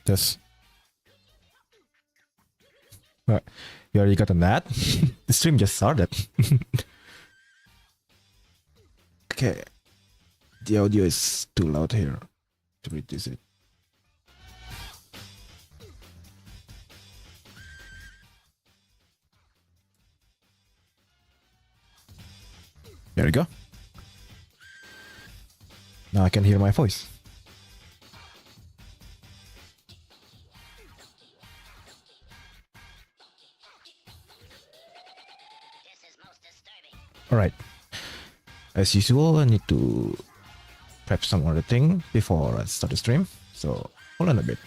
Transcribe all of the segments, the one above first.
This. Alright. You already got on that? The stream just started. Okay. The audio is too loud here to reduce it. There we go. Now I can hear my voice. Alright. As usual, I need to prep some other thing before I start the stream. So hold on a bit.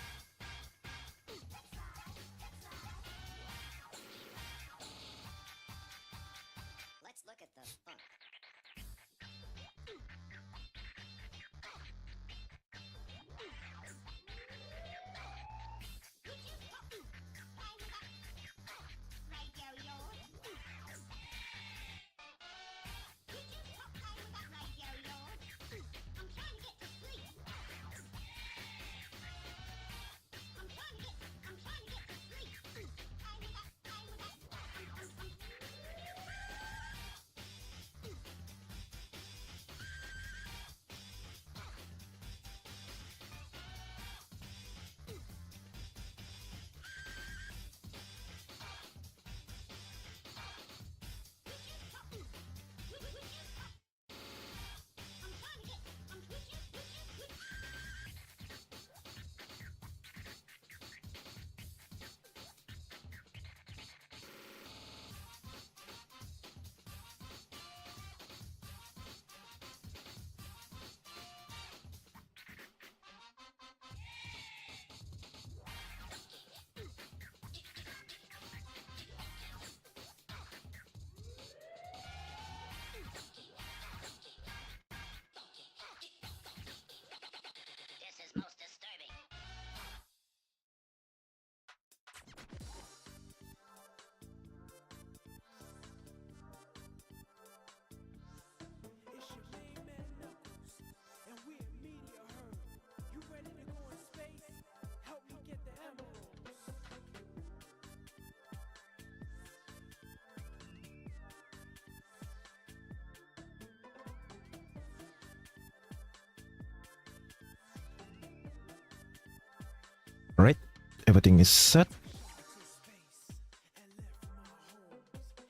Alright, everything is set.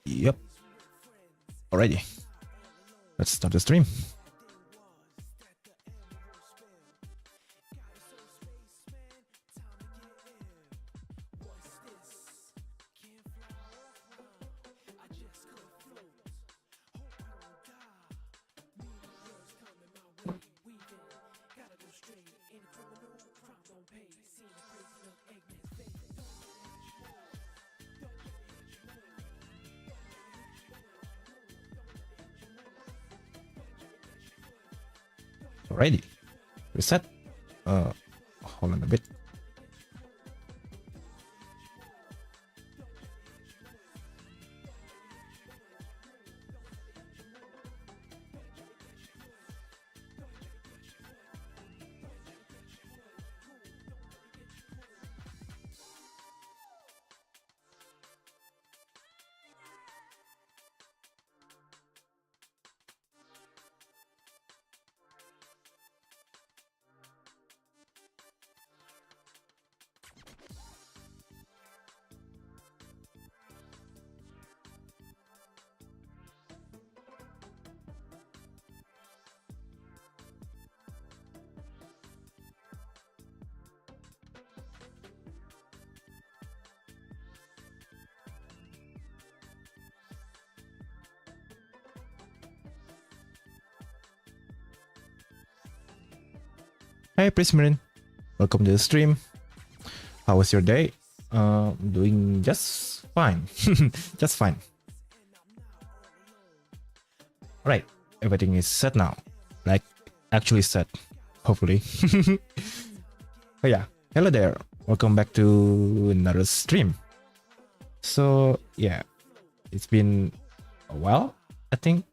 Yep. Alrighty. Let's start the stream. Alrighty. Reset. Hold on a bit. Hey Prismarine, welcome to the stream. How was your day? Doing just fine. Just fine. Right, everything is set now. Like, actually set, hopefully. Oh yeah, hello there. Welcome back to another stream. So, yeah, it's been a while, I think.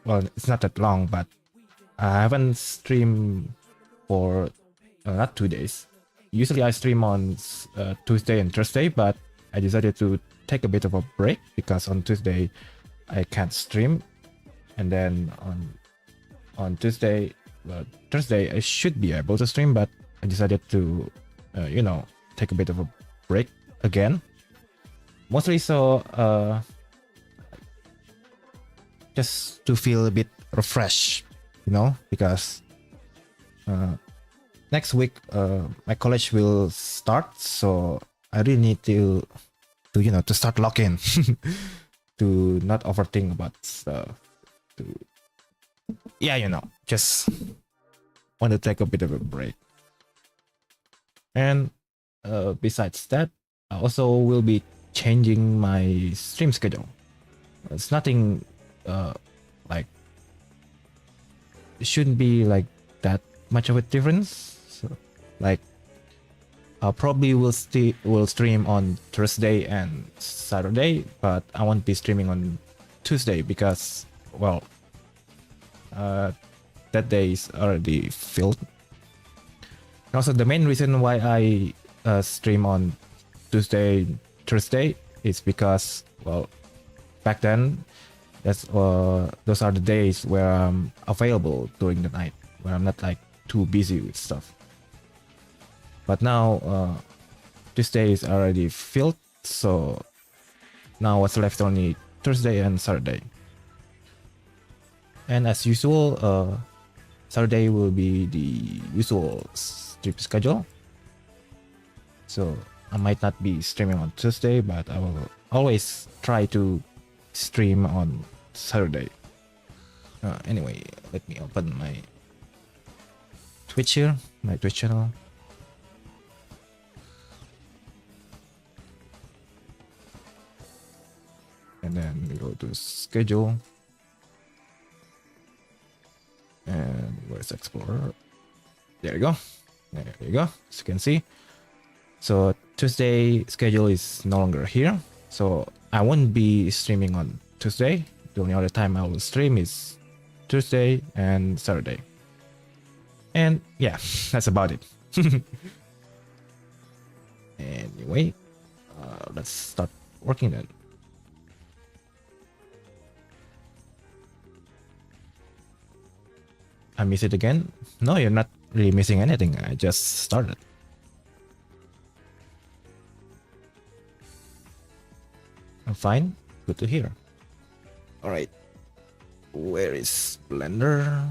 Well, it's not that long, but I haven't streamed for not 2 days. Usually I stream on Tuesday and Thursday, but I decided to take a bit of a break because on Tuesday I can't stream, and then on Tuesday, Thursday I should be able to stream, but I decided to, take a bit of a break again. Mostly so, just to feel a bit refreshed, because next week my college will start, so I really need to start lock in to not overthink about stuff. Just want to take a bit of a break. And besides that, I also will be changing my stream schedule. It's nothing like, it shouldn't be like that much of a difference. So, like, I probably will stream on Thursday and Saturday, but I won't be streaming on Tuesday because, well, that day is already filled. And also, the main reason why I stream on Tuesday, Thursday is because, well, back then, those are the days where I'm available during the night, where I'm not like too busy with stuff. But now Tuesday is already filled, so now what's left only Thursday and Saturday. And as usual, Saturday will be the usual stream schedule. So I might not be streaming on Tuesday, but I will always try to stream on Saturday. Anyway, let me open my Twitch here, my Twitch channel. And then we go to schedule. And where's Explorer? There you go. There you go. As you can see. So Tuesday schedule is no longer here. So I won't be streaming on Tuesday. The only other time I will stream is Tuesday and Saturday. And yeah, that's about it. Anyway, let's start working then. I miss it again? No, you're not really missing anything. I just started. I'm fine. Good to hear. Alright. Where is Blender?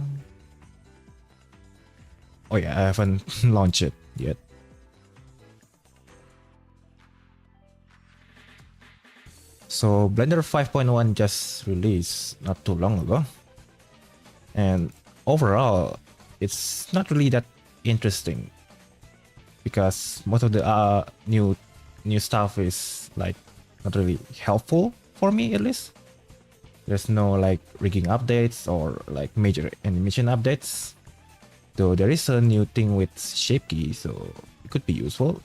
Oh yeah, I haven't launched it yet. So Blender 5.1 just released not too long ago. And overall, it's not really that interesting because most of the new stuff is like not really helpful for me, at least. There's no like rigging updates or like major animation updates. Though there is a new thing with shape key, so it could be useful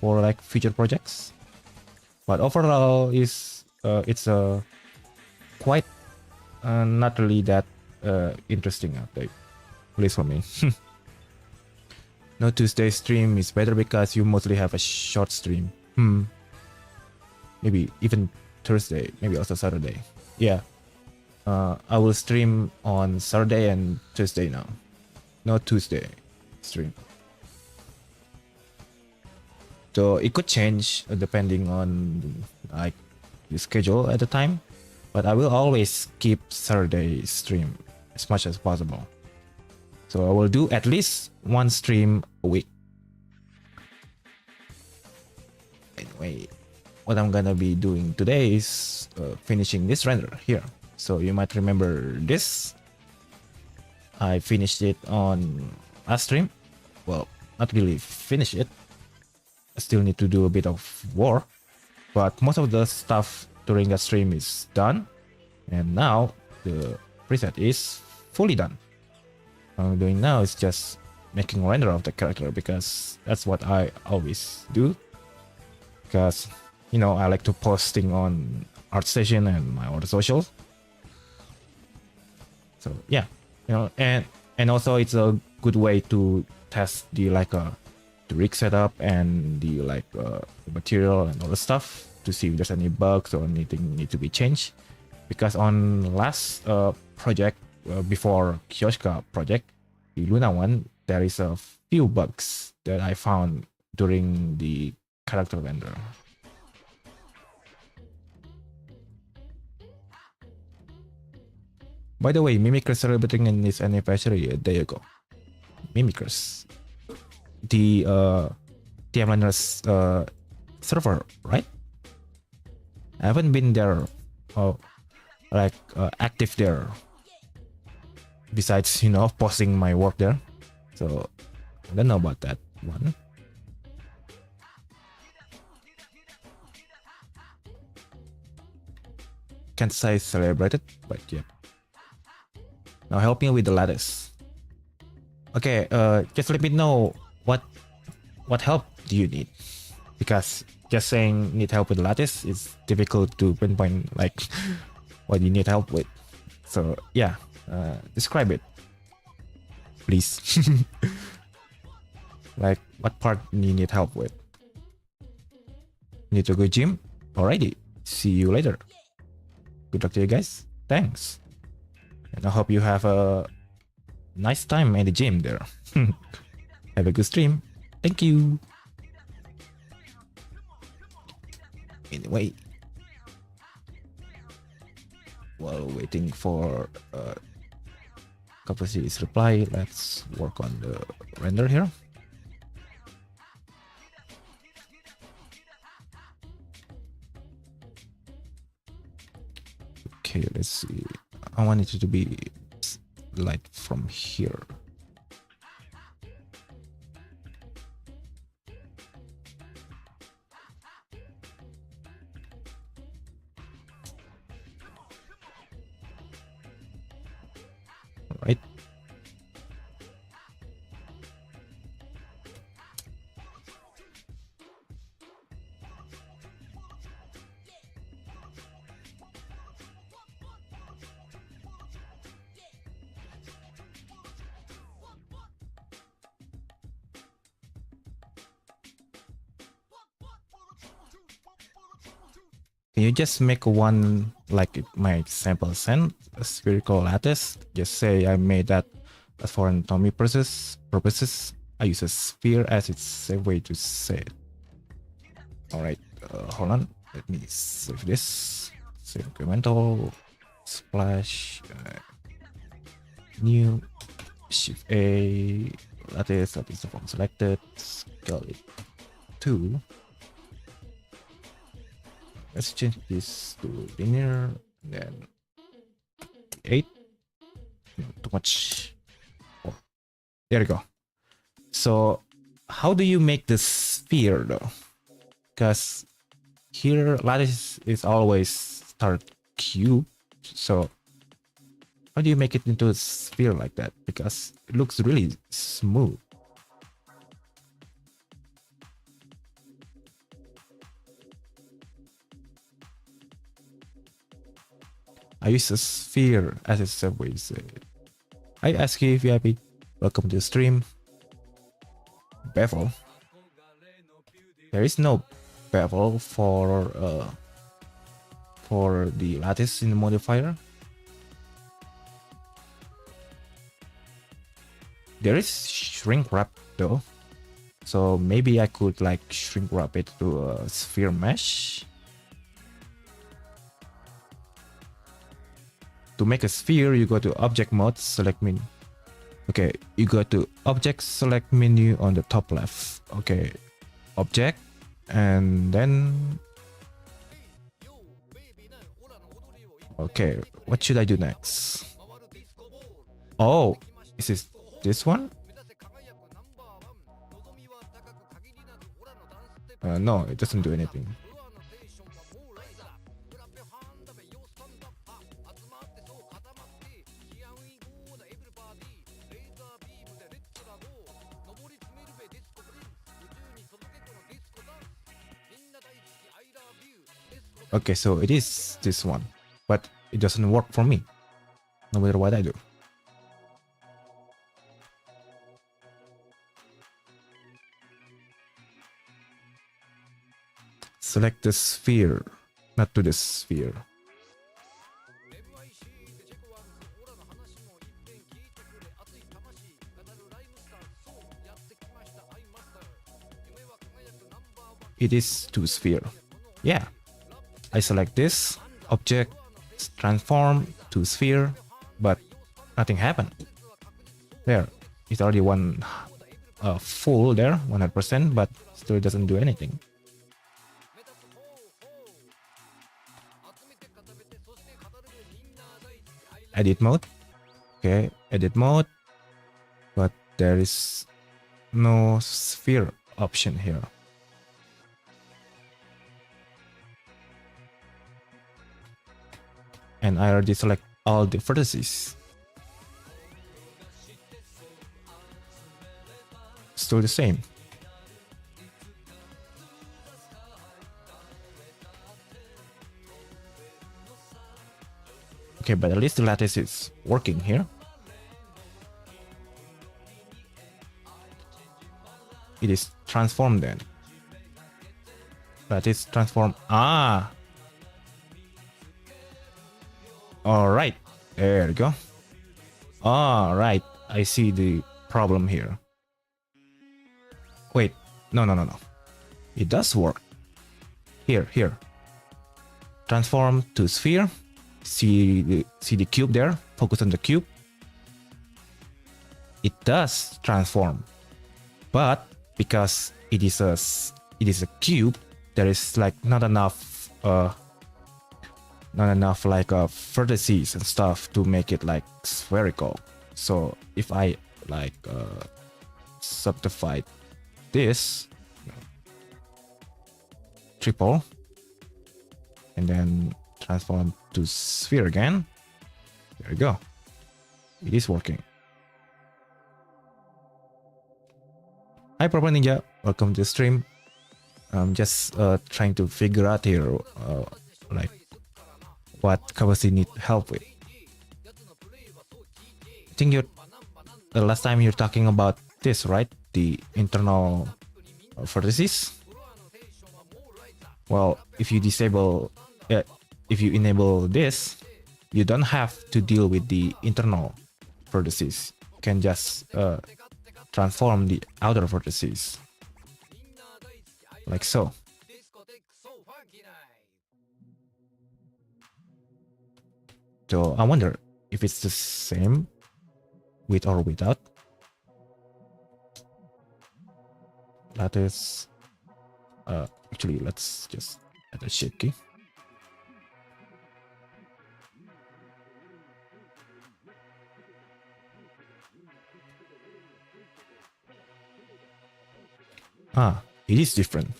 for like future projects. But overall, it's a quite not really that interesting update, at least for me. No, Tuesday stream is better because you mostly have a short stream. Maybe even Thursday, maybe also Saturday. Yeah, I will stream on Saturday and Tuesday now. No Tuesday stream. So it could change depending on like the schedule at the time, but I will always keep Saturday stream as much as possible. So I will do at least one stream a week. Anyway, what I'm gonna be doing today is finishing this render here. So you might remember this. I finished it on last stream. well, not really finish it. I still need to do a bit of work, but most of the stuff during the stream is done, and now the preset is fully done. What I'm doing now is just making render of the character because that's what I always do. Because you know I like to posting on ArtStation and my other socials. So yeah, you know, and also it's a good way to test the the rig setup and the the material and all the stuff to see if there's any bugs or anything need to be changed. Because on last project before Kioshka project, the Luna one, there is a few bugs that I found during the character render. By the way, Mimikers celebrating in this anniversary. There you go, Mimikers, the TM-Runners server, right? I haven't been there, active there. Besides, you know, posting my work there, so I don't know about that one. Can't say celebrated, but yeah. Now helping with the lattice. Okay, just let me know what help do you need, because just saying need help with the lattice is difficult to pinpoint like what you need help with. So yeah, describe it, please. Like what part you need help with. Need to go gym? Alrighty, see you later. Good luck to you guys. Thanks. And I hope you have a nice time at the gym there. Have a good stream. Thank you. Anyway, while waiting for Capacity's reply, let's work on the render here. Okay, let's see. I want it to be light from here. All right. Can you just make one like my sample send a spherical lattice? Just say I made that for anatomy purposes. I use a sphere as its safe way to say it. All right, hold on. Let me save this. Save incremental splash. New Shift A lattice form selected. Scale it 2. Let's change this to linear, then 8. Too much. Oh, there you go. So how do you make the sphere though? Because here lattice is always start cube. So how do you make it into a sphere like that? Because it looks really smooth. I use a sphere as a subway. Hi ASCII VIP, welcome to the stream. Bevel. There is no bevel for the lattice in the modifier. There is shrink wrap though, so maybe I could like shrink wrap it to a sphere mesh. To make a sphere, you go to object mode, select menu. Okay, you go to object, select menu on the top left. Okay, object, and then okay, what should I do next? Oh, is this one? No, it doesn't do anything. Okay, so it is this one, but it doesn't work for me, no matter what I do. Select the sphere, not to the sphere. It is to sphere. Yeah. I select this object, transform to sphere, but nothing happened. There, it's already one full there, 100%, but still doesn't do anything. Edit mode. Okay, edit mode, but there is no sphere option here. And I already select all the vertices. Still the same. Okay, but at least the lattice is working here. It is transformed then. Lattice transform. Ah! Alright, there we go. Alright, I see the problem here. Wait, no. It does work. Here. Transform to sphere. See the cube there. Focus on the cube. It does transform, but because it is a cube, there is like not enough like vertices and stuff to make it like spherical. So if I like subdivide this, triple, and then transform to sphere again, there we go. It is working. Hi Proper Ninja, welcome to the stream. I'm just trying to figure out here like what Kawasi need help with. I think the last time you're talking about this, right? The internal vertices. Well, if you enable this, you don't have to deal with the internal vertices. You can just transform the outer vertices, like so. So I wonder if it's the same with or without. Lattice. Actually, let's just add a shape key. Ah, it is different.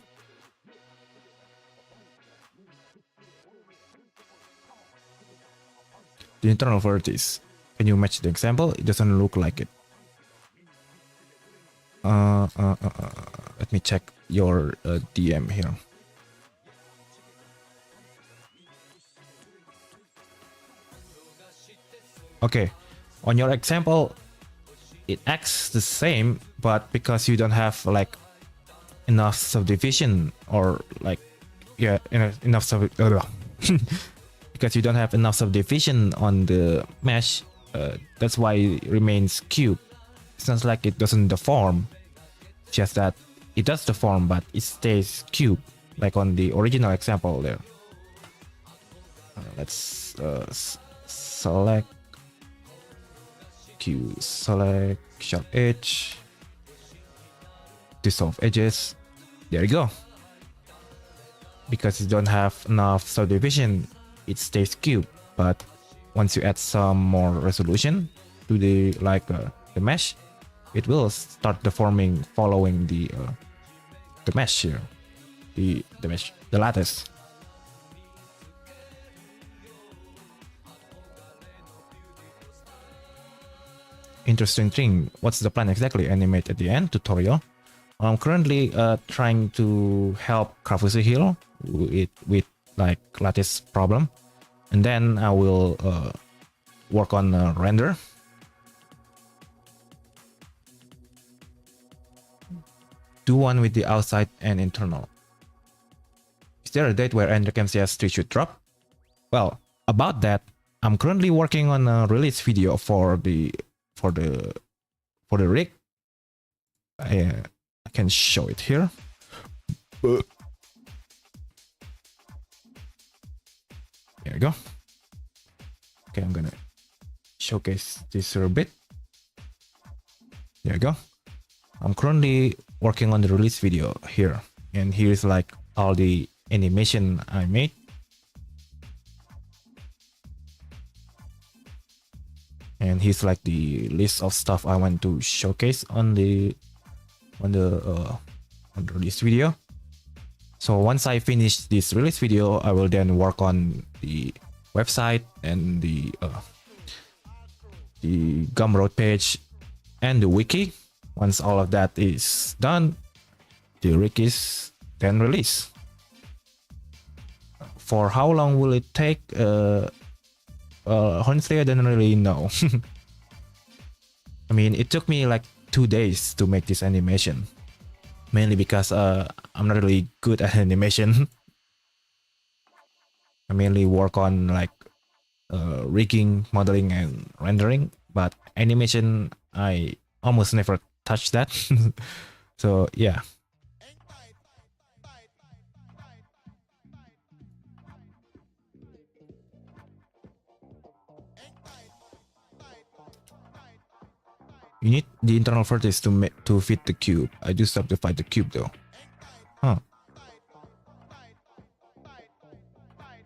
The internal vertex. Can you match the example? It doesn't look like it. Let me check your DM here. Okay, on your example, it acts the same, but because you don't have like enough subdivision or like enough because you don't have enough subdivision on the mesh, that's why it remains cube. It sounds like it doesn't deform, just that it does deform, but it stays cube, like on the original example there. Let's select Q, select sharp edge, dissolve edges. There you go. Because you don't have enough subdivision, it stays cube. But once you add some more resolution to the the mesh, it will start deforming following the mesh here. the lattice. Interesting thing. What's the plan exactly? Animate at the end tutorial. I'm currently trying to help Krafusi Hill with like lattice problem, and then I will work on render. Do one with the outside and internal. Is there a date where NRCMCS3 should drop? Well, about that, I'm currently working on a release video for the rig. I can show it here. There we go. Okay, I'm gonna showcase this a bit. There you go. I'm currently working on the release video here, and here's like all the animation I made. And here's like the list of stuff I want to showcase on the release video. So once I finish this release video, I will then work on the website and the Gumroad page and the wiki. Once all of that is done, the rig is then released. For how long will it take? Honestly, I don't really know. I mean, it took me like 2 days to make this animation, mainly because I'm not really good at animation. I mainly work on like rigging, modeling, and rendering, but animation I almost never touch that. So yeah. You need the internal vertex to fit the cube. I do subdivide the cube though. Huh.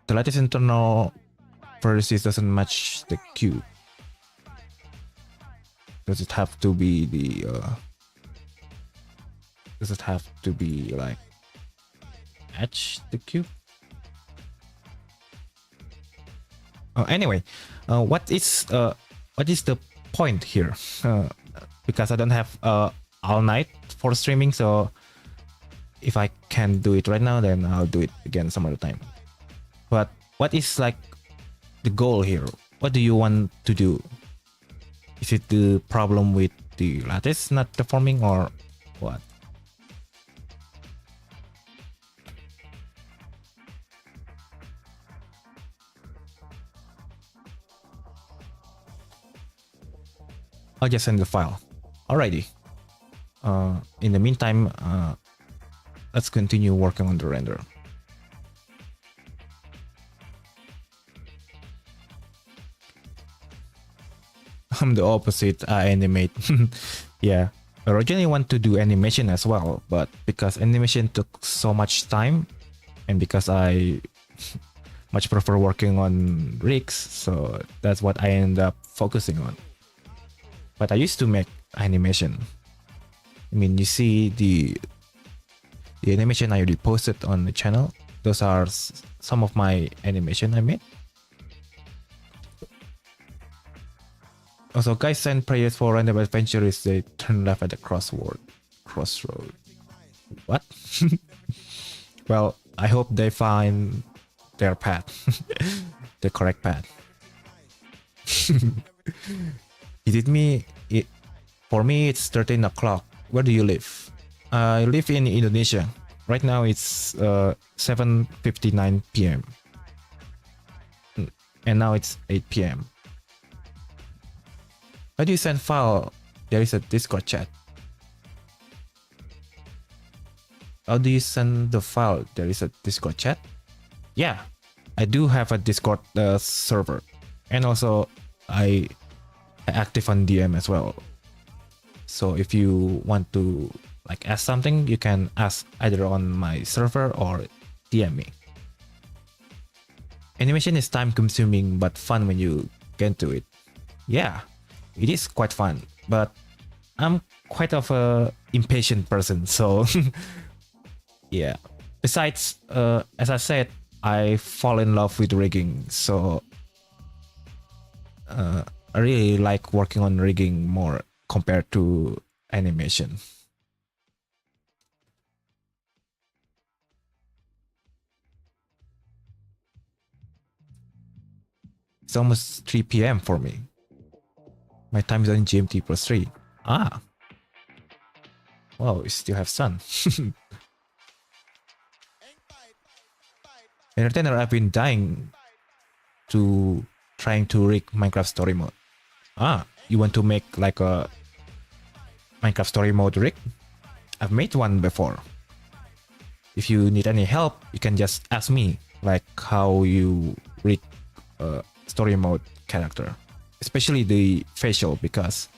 The lattice internal vertex doesn't match the cube. Does it have to be the does it have to be like match the cube? Oh, anyway, what is the point here? Because I don't have all night for streaming, so if I can do it right now, then I'll do it again some other time. But what is like the goal here? What do you want to do? Is it the problem with the lattice not deforming or what? I'll just send the file. Alrighty. In the meantime, let's continue working on the render. I'm the opposite. I animate. Yeah. I originally want to do animation as well, but because animation took so much time, and because I much prefer working on rigs, so that's what I end up focusing on. But I used to make animation. I mean, you see the animation I already posted on the channel. Those are some of my animation I made. Also, guys, send prayers for random adventurers. They turn left at the crossroad. What? Well, I hope they find their path, the correct path. For me, it's 13 o'clock. Where do you live? I live in Indonesia. Right now, it's 7:59 p.m. And now it's 8 p.m. How do you send file? There is a Discord chat. How do you send the file? There is a Discord chat. Yeah, I do have a Discord server, and also I active on DM as well. So if you want to like ask something, you can ask either on my server or DM me. Animation is time consuming but fun when you get to it. Yeah, it is quite fun, but I'm quite of a impatient person, so yeah. Besides, as I said, I fall in love with rigging, so I really like working on rigging more compared to animation. It's almost 3 p.m. for me. My time zone GMT plus 3. Ah. Wow, we still have sun. Entertainer, I've been dying to trying to rig Minecraft story mode. Ah, you want to make like a Minecraft story mode rig? I've made one before. If you need any help, you can just ask me, like how you rig a story mode character, especially the facial, because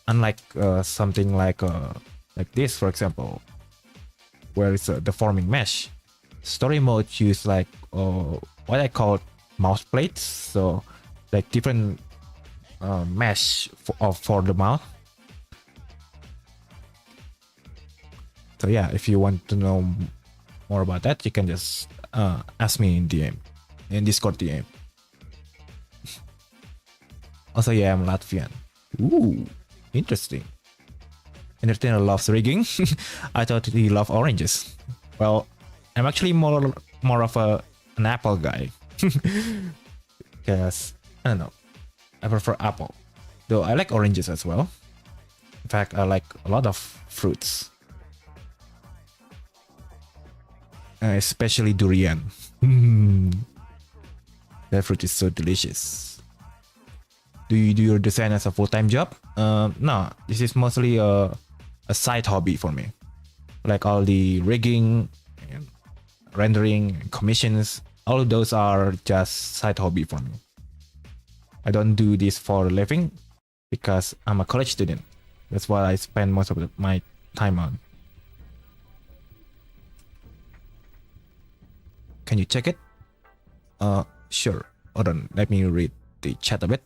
unlike something like this, for example, where it's a deforming mesh, story mode use like what I call mouse plates, so like different mesh for the mouth. So yeah, if you want to know more about that, you can just ask me in DM, in Discord DM. Also, yeah, I'm Latvian. Ooh, interesting. Entertainer loves rigging. I thought he loved oranges. Well, I'm actually more of an apple guy. Because I don't know, I prefer apple, though I like oranges as well. In fact, I like a lot of fruits, especially durian. That fruit is so delicious. Do you do your design as a full-time job? No, this is mostly a side hobby for me. Like all the rigging and rendering and commissions, all of those are just side hobby for me. I don't do this for a living because I'm a college student. That's what I spend most of my time on. Can you check it? Sure. Hold on, let me read the chat a bit.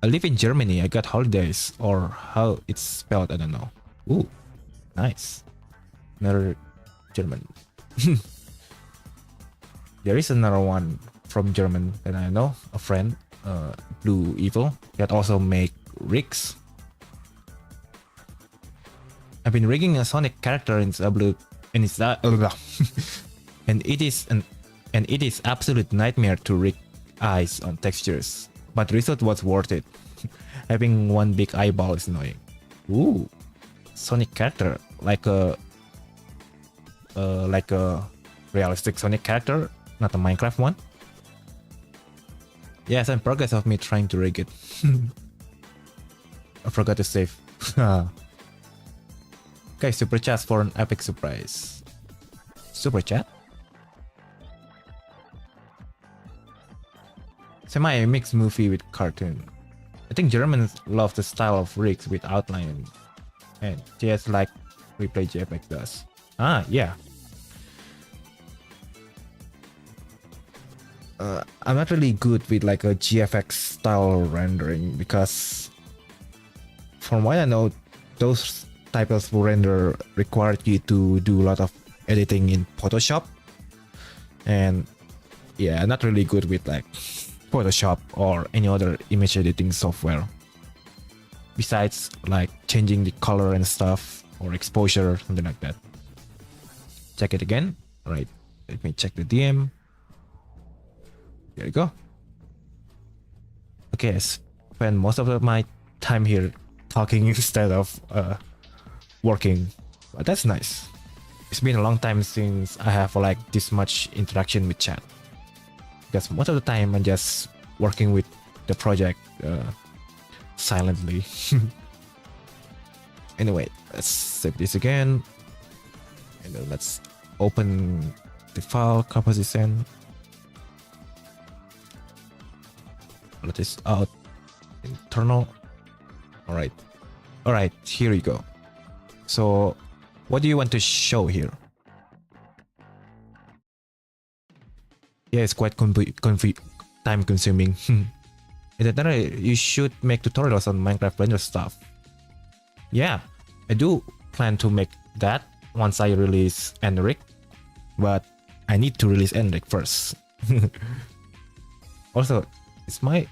I live in Germany. I got holidays, or how it's spelled, I don't know. Ooh, nice. Another German. There is another one from German that I know, a friend, Blue Evil, that also make rigs. I've been rigging a Sonic character in Blue, and it's and it is absolute nightmare to rig eyes on textures, but the result was worth it. Having one big eyeball is annoying. Ooh, Sonic character, like a realistic Sonic character, not a Minecraft one. Yes, in progress of me trying to rig it. I forgot to save. Okay, super chat for an epic surprise. Super chat? Semi-mixed movie with cartoon. I think Germans love the style of rigs with outline and just like Replay JPEG does. Ah, yeah. I'm not really good with like a GFX style rendering because from what I know, those types of render require you to do a lot of editing in Photoshop, and yeah, I'm not really good with like Photoshop or any other image editing software besides like changing the color and stuff or exposure, something like that. Check it again. All right, let me check the DM. There you go. Okay, I spend most of my time here talking instead of working, but that's nice. It's been a long time since I have like this much interaction with chat, because most of the time I'm just working with the project silently. Anyway, let's save this again, and then let's open the file composition. Let this out. Internal. All right, here you go. So what do you want to show here? Yeah, it's quite time consuming. You should make tutorials on Minecraft render stuff. Yeah, I do plan to make that, once I release Enric, but I need to release Enric first. Also, is my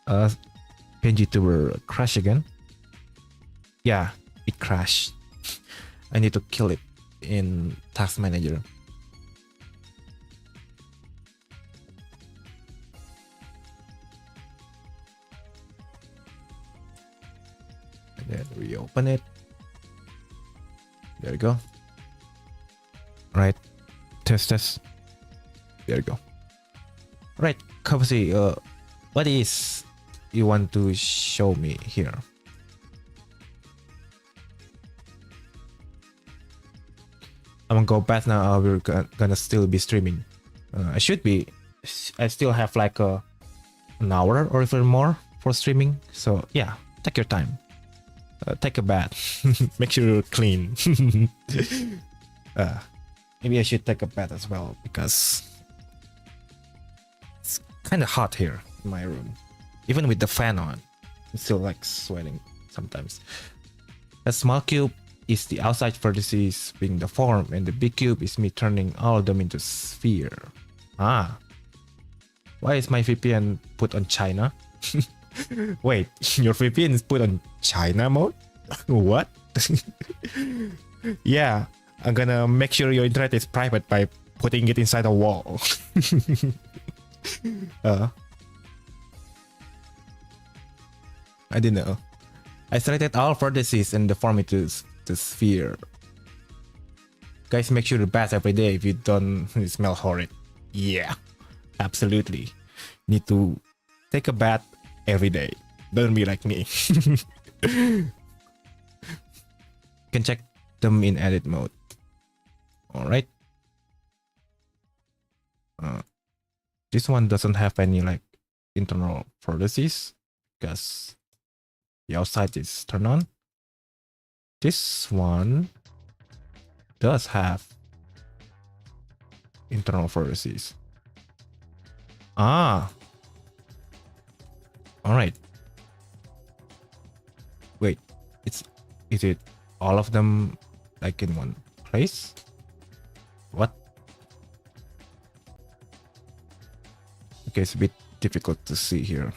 PNG tuber crash again? Yeah, it crashed. I need to kill it in Task Manager. And then reopen it. There we go. Right. Test. There you go. Right, Kapasi, what is you want to show me here? I'm gonna go back now. We're gonna still be streaming. I still have like an hour or even more for streaming. So yeah, take your time. Take a bath. Make sure you're clean. Maybe I should take a bath as well because it's kind of hot here in my room. Even with the fan on, I'm still like sweating sometimes. A small cube is the outside vertices being the form, and the big cube is me turning all of them into sphere. Ah. Why is my VPN put on China? Wait, your VPN is put on China mode? What? Yeah, I'm gonna make sure your internet is private by putting it inside a wall. I didn't know. I selected all vertices and deform it to the sphere. Guys, make sure to bath every day if you don't smell horrid. Yeah, absolutely. Need to take a bath every day. Don't be like me. Can check them in edit mode. Alright. This one doesn't have any like internal vertices because the outside is turned on. This one does have internal vertices. Ah. Alright. Wait, is it all of them like in one place? What? Okay, it's a bit difficult to see here.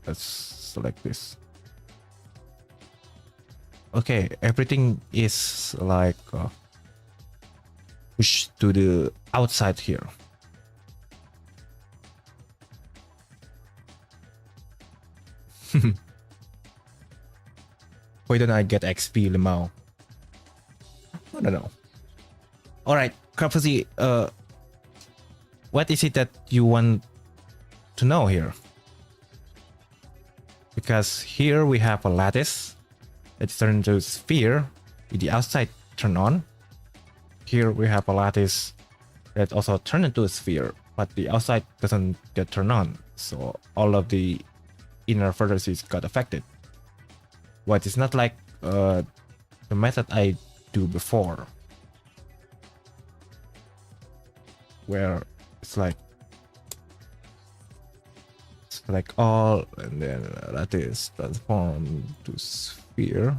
Let's select this. Okay, everything is like pushed to the outside here. Why don't I get XP, Limao? I don't know. Alright, Crapsy, what is it that you want to know here? Because here we have a lattice that's turned into a sphere with the outside turned on. Here we have a lattice that also turned into a sphere, but the outside doesn't get turned on. So all of the inner vertices got affected. But it's not like the method I do before, where it's like select all and then lattice transform to sphere.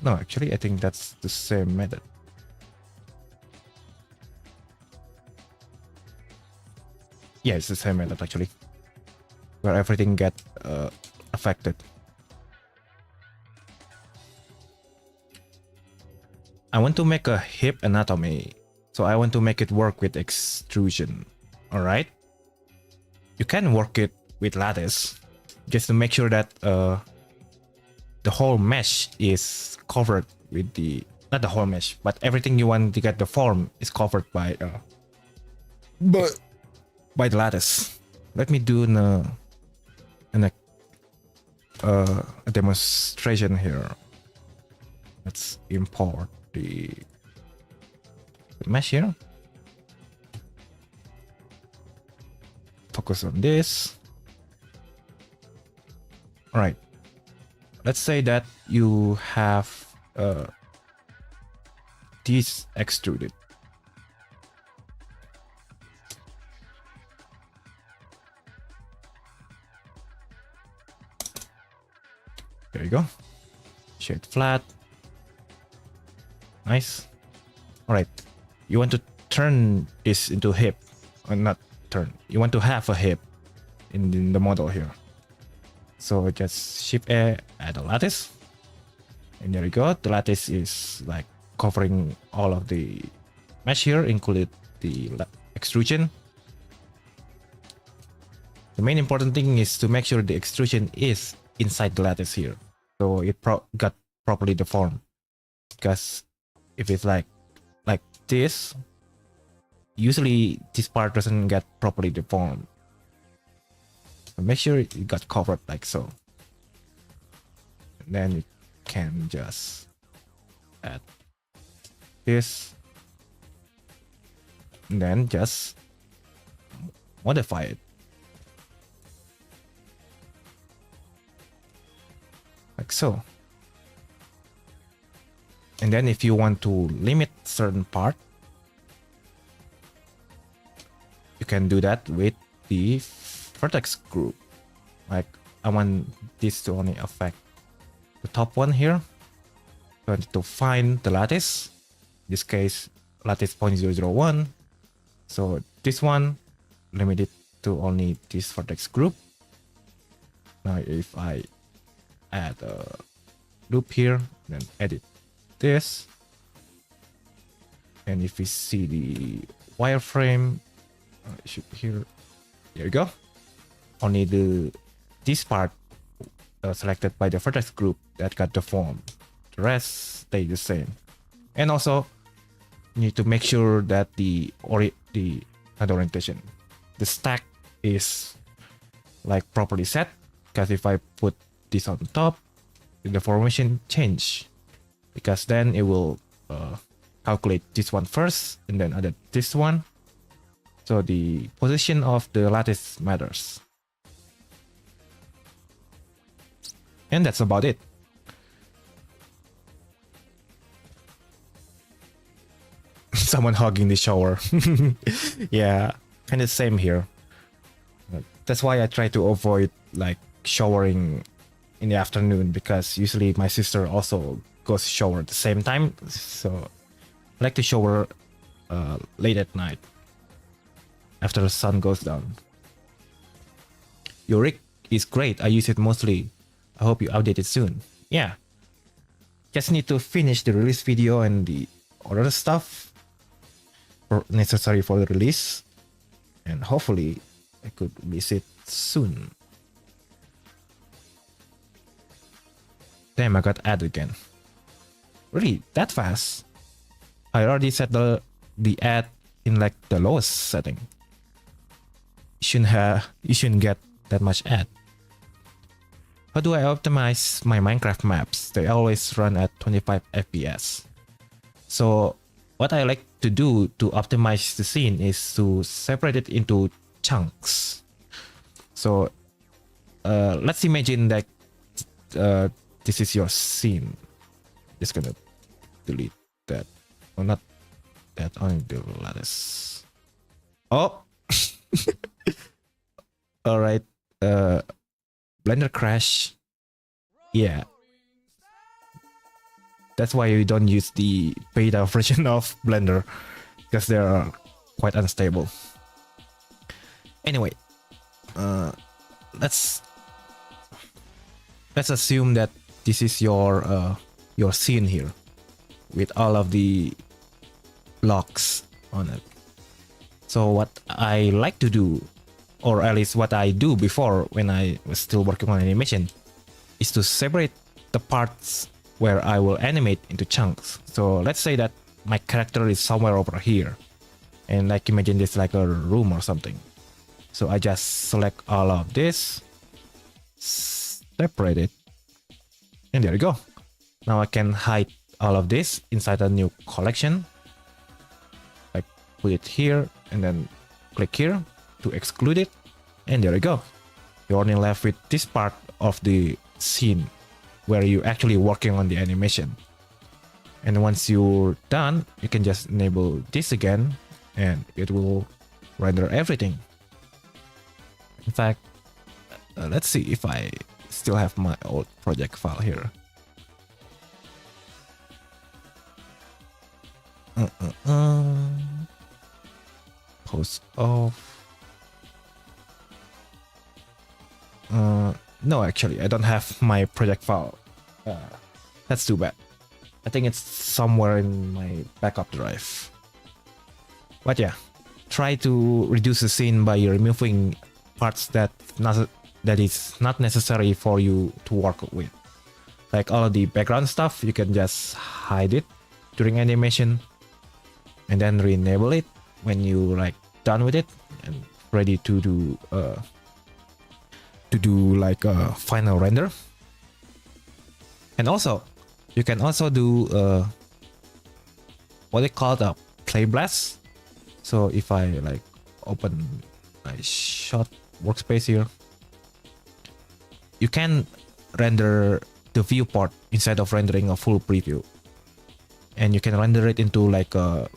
No, actually I think that's the same method. Yeah, it's the same method actually, where everything get affected. I want to make a hip anatomy, so I want to make it work with extrusion. Alright, you can work it with lattice just to make sure that the whole mesh is covered with the, not the whole mesh, but everything you want to get the form is covered by the lattice. Let me do a demonstration here. Let's import the mesh here. Focus on this. All right. Let's say that you have these extruded. you go. Shade flat. Nice. All right. You want to turn this into hip, or not turn. You want to have a hip in the model here. So just Shift A, add a lattice, and there you go. The lattice is like covering all of the mesh here, included the extrusion. The main important thing is to make sure the extrusion is inside the lattice here, so it got properly deformed. Because if it's like this, usually this part doesn't get properly deformed. So make sure it got covered like so. And then you can just add this, and then just modify it. Like so. And then if you want to limit certain part, you can do that with the vertex group. Like I want this to only affect the top one here. So I need to find the lattice. In this case, lattice 0.001. So this one, limit it to only this vertex group. Now if I add a loop here, then edit this, and if we see the wireframe, should be here. There you go. Only this part selected by the vertex group that got deformed. The rest stay the same. And also, you need to make sure that the orientation, the stack is like properly set. Because if I put this on top, the deformation change. Because then it will calculate this one first and then add this one. So the position of the lattice matters. And that's about it. Someone hogging the shower. Yeah, kind of same here. That's why I try to avoid like showering in the afternoon, because usually my sister also goes shower at the same time. So I like to shower late at night after the sun goes down. Your rig is great. I use it mostly. I hope you update it soon. Yeah. Just need to finish the release video and the other stuff necessary for the release. And hopefully I could release it soon. Damn, I got ad again. Really? That fast? I already set the ad in like the lowest setting. You shouldn't get that much ad. How do I optimize my Minecraft maps? They always run at 25 FPS. So what I like to do to optimize the scene is to separate it into chunks. So let's imagine that this is your scene. Just gonna delete that. Oh, not that, only the lattice. Oh! Alright. Blender crash. Yeah. That's why you don't use the beta version of Blender, because they are quite unstable. Anyway, let's assume that this is your scene here with all of the blocks on it. So what I like to do, or at least what I do before when I was still working on animation, is to separate the parts where I will animate into chunks. So let's say that my character is somewhere over here, and like imagine this like a room or something. So I just select all of this, separate it, and there you go. Now I can hide all of this inside a new collection. I put it here and then click here to exclude it, and there you go. You're only left with this part of the scene where you're actually working on the animation. And once you're done, you can just enable this again and it will render everything. In fact, let's see if I still have my old project file here. Post off. No, actually, I don't have my project file. That's too bad. I think it's somewhere in my backup drive. But yeah, try to reduce the scene by removing parts that is not necessary for you to work with. Like all of the background stuff, you can just hide it during animation and then re-enable it when you like done with it and ready to do like a final render. And also you can also do what they call the play blast. So if I like open my shot workspace here, you can render the viewport instead of rendering a full preview, and you can render it into like a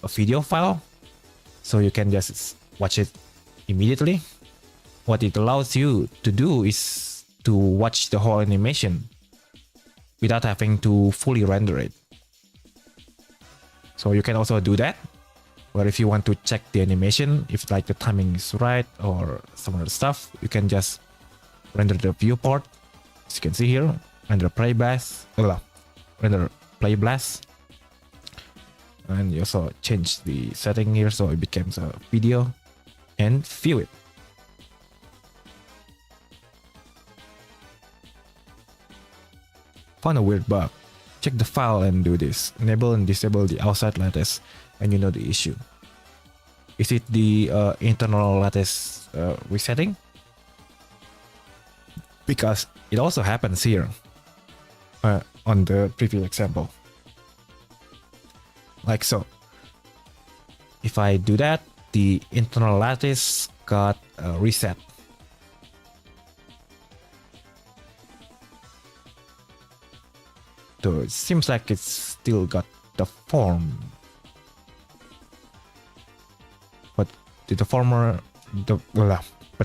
video file, so you can just watch it immediately. What it allows you to do is to watch the whole animation without having to fully render it. So you can also do that, where if you want to check the animation, if like the timing is right or some other stuff, you can just render the viewport. As you can see here, render play blast, render play blast. And you also change the setting here so it becomes a video and view it. Found a weird bug. Check the file and do this. Enable and disable the outside lattice and you know the issue. Is it the internal lattice resetting? Because it also happens here on the preview example. Like so. If I do that, the internal lattice got reset. So it seems like it's still got the form, but the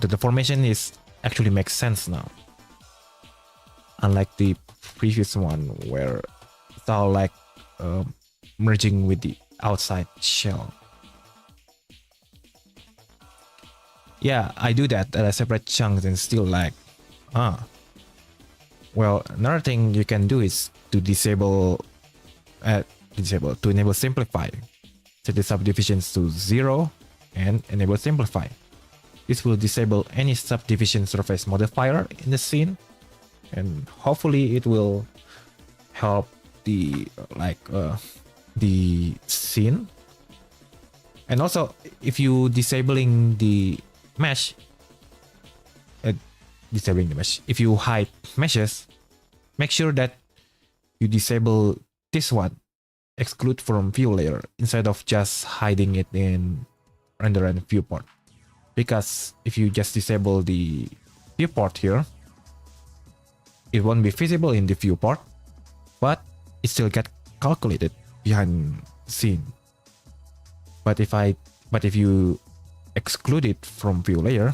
deformation is actually makes sense now. Unlike the previous one where it's all like merging with the outside shell. Yeah, I do that at a separate chunks and still like, well, another thing you can do is to enable simplify. Set the subdivisions to 0 and enable simplify. This will disable any subdivision surface modifier in the scene, and hopefully it will help the the scene. And also, if you disabling the mesh, if you hide meshes, make sure that you disable this one, exclude from view layer, instead of just hiding it in render and viewport. Because if you just disable the viewport here, it won't be visible in the viewport, but it still get calculated behind the scene. But if you exclude it from view layer,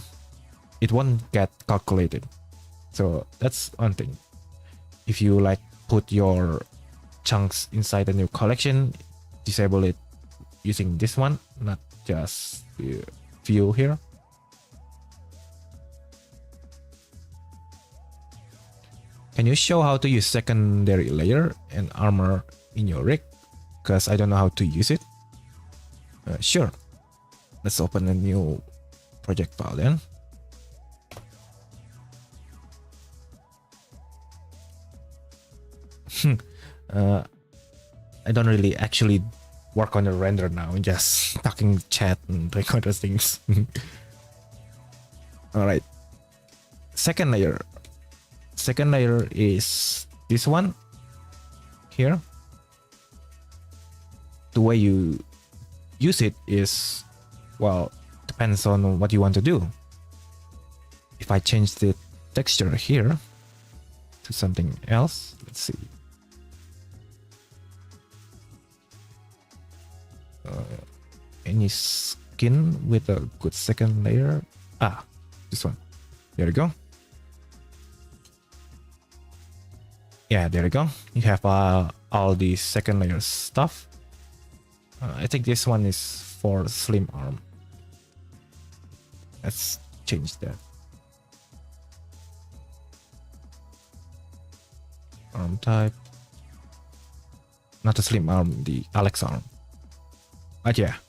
it won't get calculated. So that's one thing. If you like put your chunks inside a new collection, disable it using this one, not just the view here. Can you show how to use secondary layer and armor in your rig? Because I don't know how to use it. Sure. Let's open a new project file then. I don't really actually work on the render now, just talking chat and doing other things. Alright. Second layer is this one here. The way you use it is, well, depends on what you want to do. If I change the texture here to something else, let's see. Any skin with a good second layer? This one. There we go. Yeah, there you go. You have all the second layer stuff. I think this one is for slim arm. Let's change that. Arm type. Not the slim arm, the Alex arm. But yeah,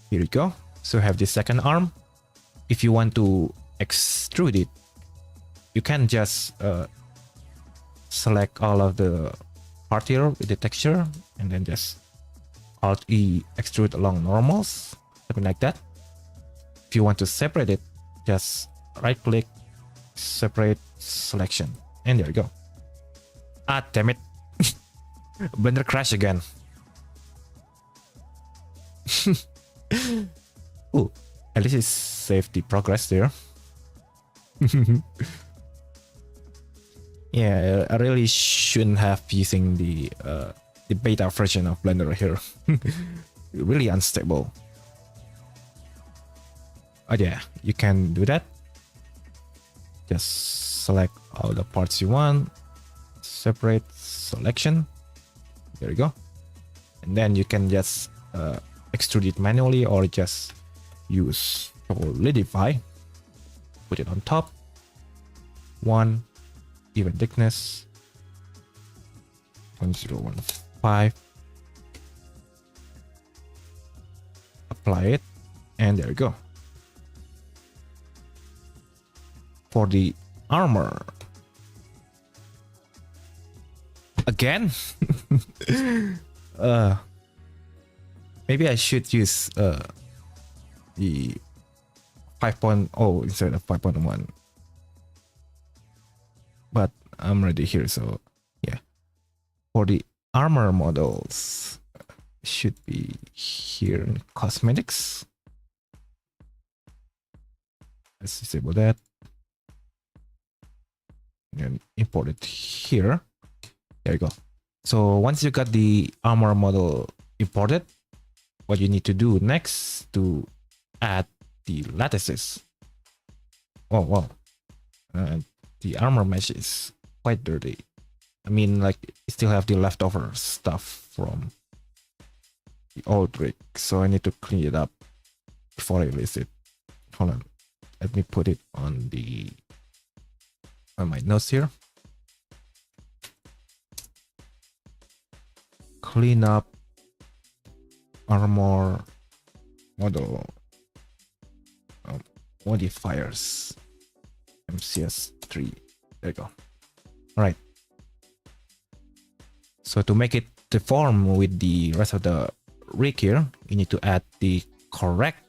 here you go. So you have the second arm. If you want to extrude it, you can just select all of the part here with the texture and then just Alt E extrude along normals, something like that. If you want to separate it, just right click, separate selection, and there you go. Ah, damn it. Blender crash again. Ooh, at least it saved the progress there. Yeah, I really shouldn't have using the beta version of Blender here. Really unstable. Oh yeah, you can do that. Just select all the parts you want, separate selection. There you go. And then you can just extrude it manually or just use solidify. Put it on top. 1, even thickness 0.015. Apply it, and there you go. For the armor, again, maybe I should use the 5.0 instead of 5.1. But I'm already here, so yeah. For the armor models, should be here in cosmetics. Let's disable that and import it here. There you go. So once you got the armor model imported, what you need to do next to add the lattices. Oh wow. The armor mesh is quite dirty. I mean, like, you still have the leftover stuff from the old rig, so I need to clean it up before I release it. Hold on, let me put it on my notes here. Clean up armor model modifiers. MCS3. There you go. All right. So to make it deform with the rest of the rig here, you need to add the correct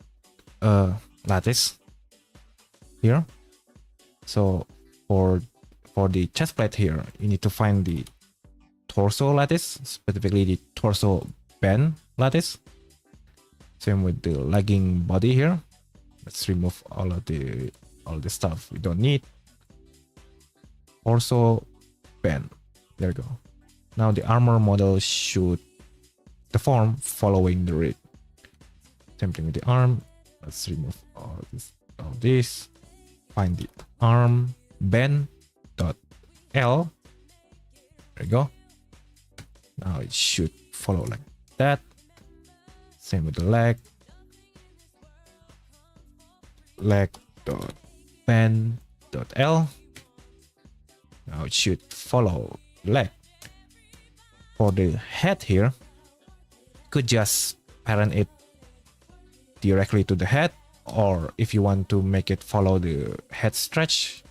lattice here. So for the chest plate here, you need to find the torso lattice, specifically the torso bend lattice. Same with the lagging body here. Let's remove all the stuff we don't need. Torso bend. There you go. Now the armor model should deform following the rig. Same thing with the arm. Let's remove all this. Find the arm bend dot L. There you go. Now it should follow like that. Same with the leg. Leg dot bend dot L. Now it should follow leg. For the head here, you could just parent it directly to the head, or if you want to make it follow the head stretch,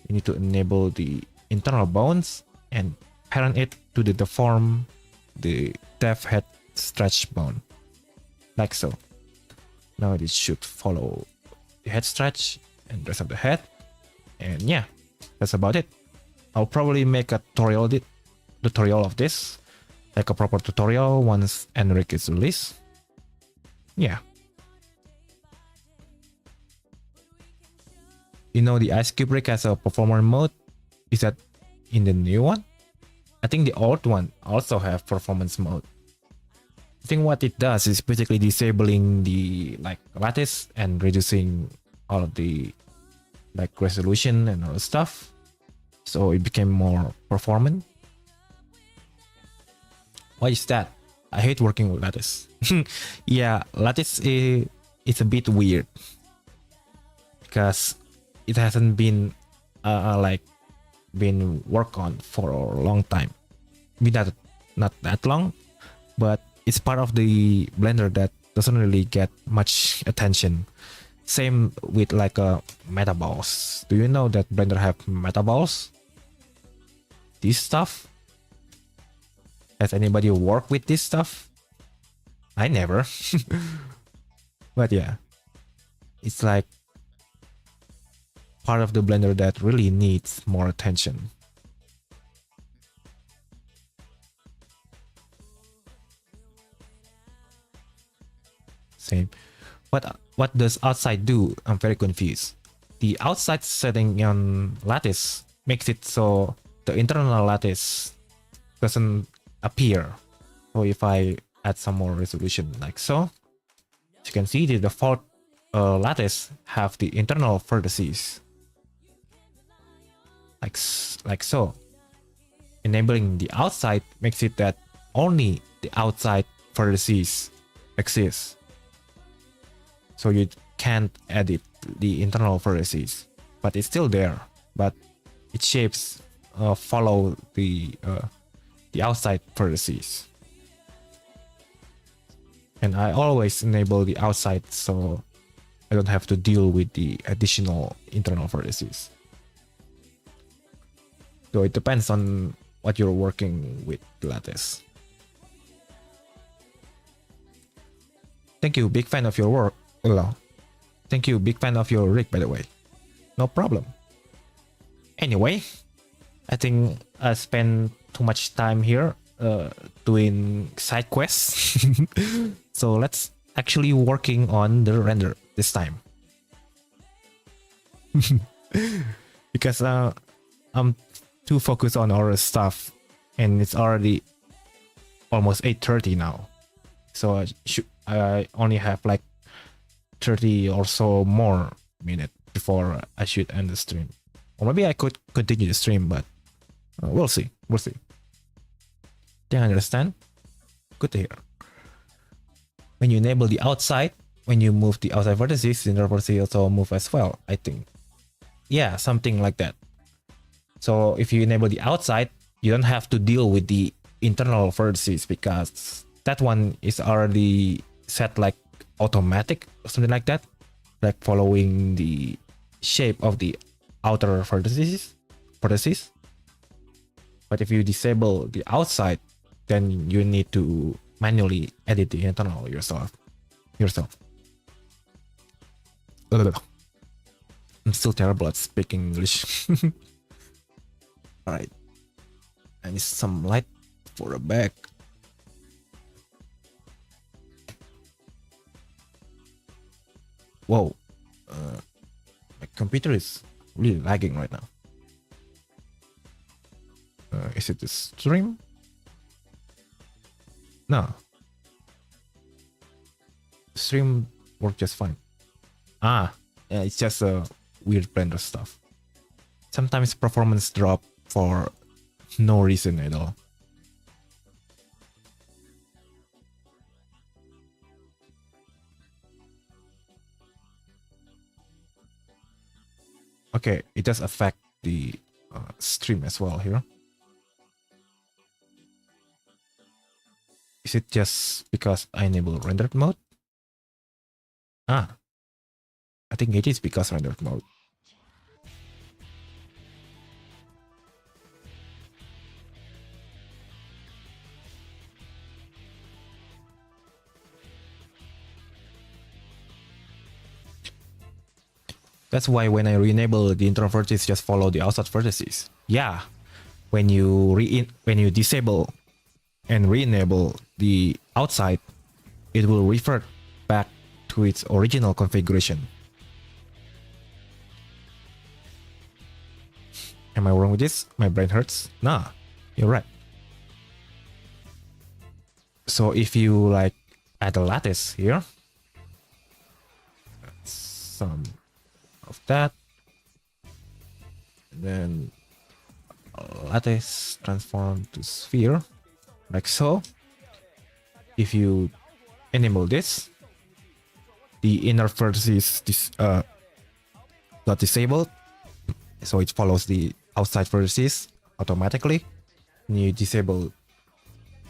you need to enable the internal bones and parent it to the deform the depth head stretch bone, like so. Now it should follow the head stretch and the rest of the head, and yeah, that's about it. I'll probably make a tutorial of this, like a proper tutorial once NRig is released. Yeah. You know, the Ice Cube rig has a performance mode. Is that in the new one? I think the old one also have performance mode. I think what it does is basically disabling the lattice and reducing all of the resolution and all the stuff, so it became more performant. Why is that? I hate working with lattice. Yeah, lattice is it's a bit weird because it hasn't been like been worked on for a long time. Maybe not that long, but it's part of the Blender that doesn't really get much attention. Same with like a metaballs. Do you know that Blender have metaballs? This stuff? Has anybody worked with this stuff? I never. But yeah, it's like part of the Blender that really needs more attention. Same. What does outside do? I'm very confused. The outside setting on lattice makes it so the internal lattice doesn't appear. So if I add some more resolution like so, as you can see the default lattice have the internal vertices like so. Enabling the outside makes it that only the outside vertices exist. So you can't edit the internal vertices, but it's still there. But its shapes follow the outside vertices. And I always enable the outside so I don't have to deal with the additional internal vertices. So it depends on what you're working with lattice. Thank you, big fan of your work. Hello. Thank you, big fan of your rig, by the way. No problem. Anyway, I think I spent too much time here doing side quests. So let's actually working on the render this time. Because I'm too focused on our stuff and it's already almost 8:30 now. So I only have like 30 or so more minutes before I should end the stream. Or maybe I could continue the stream, but we'll see. We'll see. Do you understand? Good to hear. When you enable the outside, when you move the outside vertices, the inner vertices also move as well, I think. Yeah, something like that. So if you enable the outside, you don't have to deal with the internal vertices because that one is already set like automatic or something like that, like following the shape of the outer vertices. But if you disable the outside, then you need to manually edit the internal yourself. I'm still terrible at speaking English. Alright. I need some light for a back. Whoa. My computer is really lagging right now. Is it the stream? No. Stream worked just fine. Yeah, it's just a weird Blender stuff. Sometimes performance drop for no reason at all. Okay, it does affect the stream as well here. Is it just because I enable rendered mode? I think it is because rendered mode. That's why when I re-enable the internal vertices, just follow the outside vertices. Yeah, when you disable and re-enable the outside, it will revert back to its original configuration. Am I wrong with this? My brain hurts? Nah, you're right. So if you like add a lattice here, some of that, and then lattice transform to sphere, like so. if you enable this, the inner vertices got disabled, so it follows the outside vertices automatically. When you disable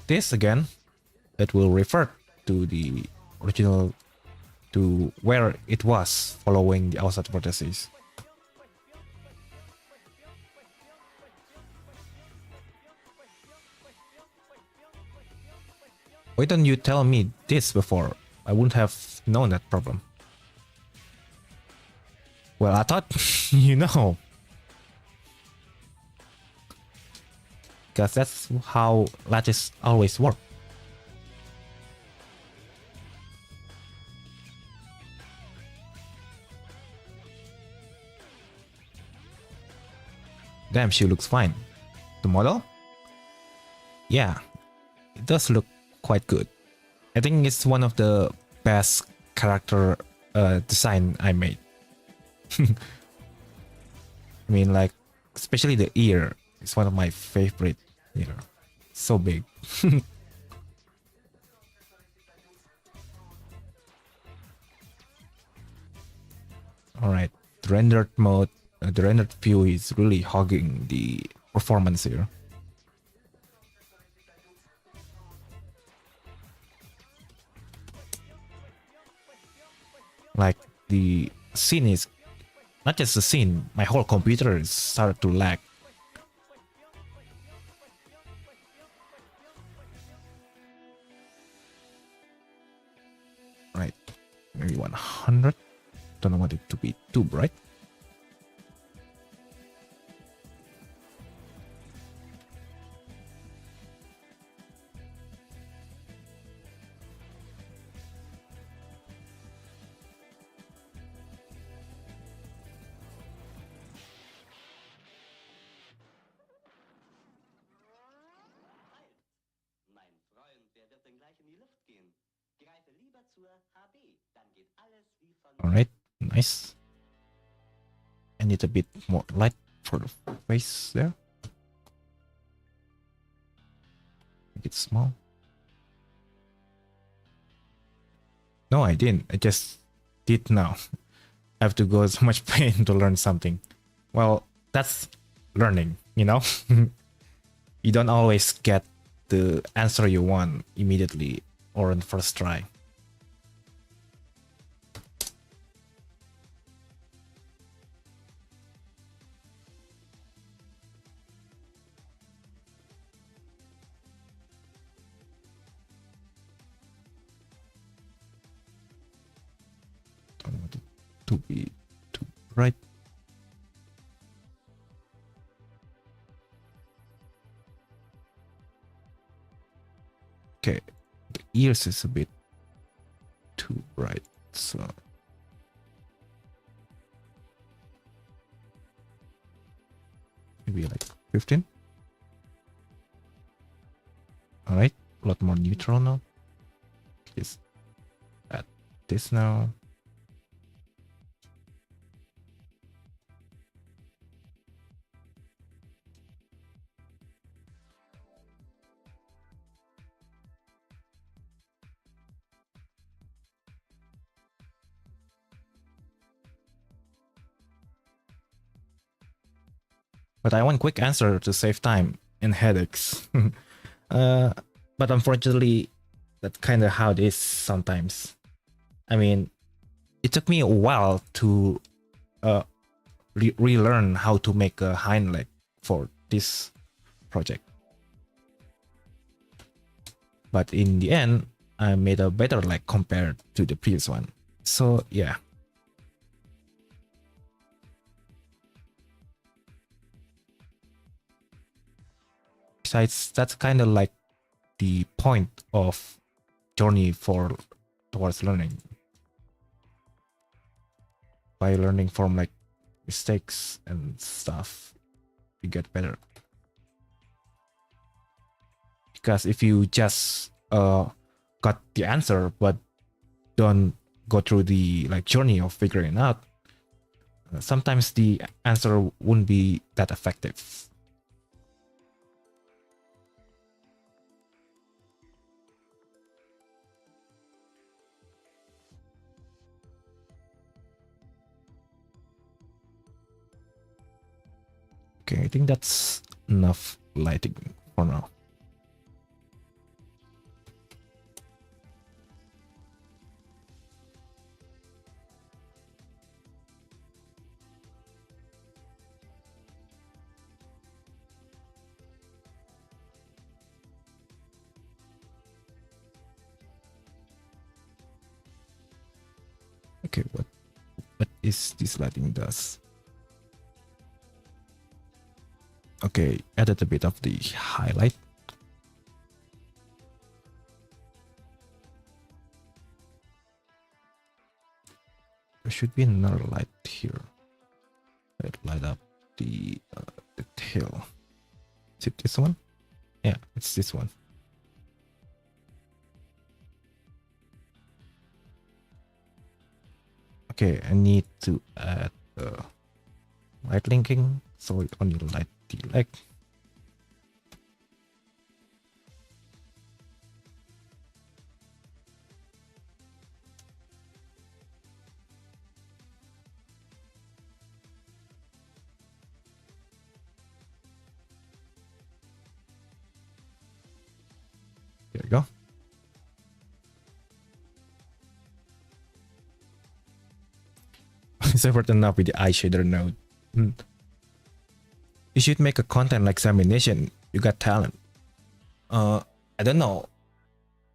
this again, it will revert to the original, to where it was following the outside vertices. Why don't you tell me this before? I wouldn't have known that problem. Well, I thought you know. Because that's how lattice always work. Damn, she looks fine. The model? Yeah, it does look quite good. I think it's one of the best character design I made. I mean, like, especially the ear is one of my favorite. So big. Alright, the rendered mode, the rendered view is really hogging the performance here. Like, the scene is not just the scene, my whole computer is started to lag. Right, maybe 100. Don't want it to be too bright. Alright, nice. I need a bit more light for the face there. Make it small. No, I didn't. I just did now. I have to go so much pain to learn something. Well, that's learning, you know? You don't always get the answer you want immediately or on the first try. Don't want it to be too bright. Okay, the ears is a bit too bright, so maybe like 15. All right, a lot more neutral now. Just add this now. But I want quick answer to save time and headaches. But unfortunately, that's kind of how it is sometimes. I mean, it took me a while to relearn how to make a hind leg for this project. But in the end, I made a better leg compared to the previous one. So yeah. Besides, that's kind of like the point of journey towards learning. By learning from like mistakes and stuff, you get better. Because if you just got the answer but don't go through the like journey of figuring it out, sometimes the answer wouldn't be that effective. Okay, I think that's enough lighting for now. Okay, what is this lighting does? Okay, added a bit of the highlight. There should be another light here. Light up the tail. Is it this one? Yeah, it's this one. Okay, I need to add light linking, so it only light the leg. There we go. Separate enough with the eye shader node. You should make a content like examination. You got talent. I don't know.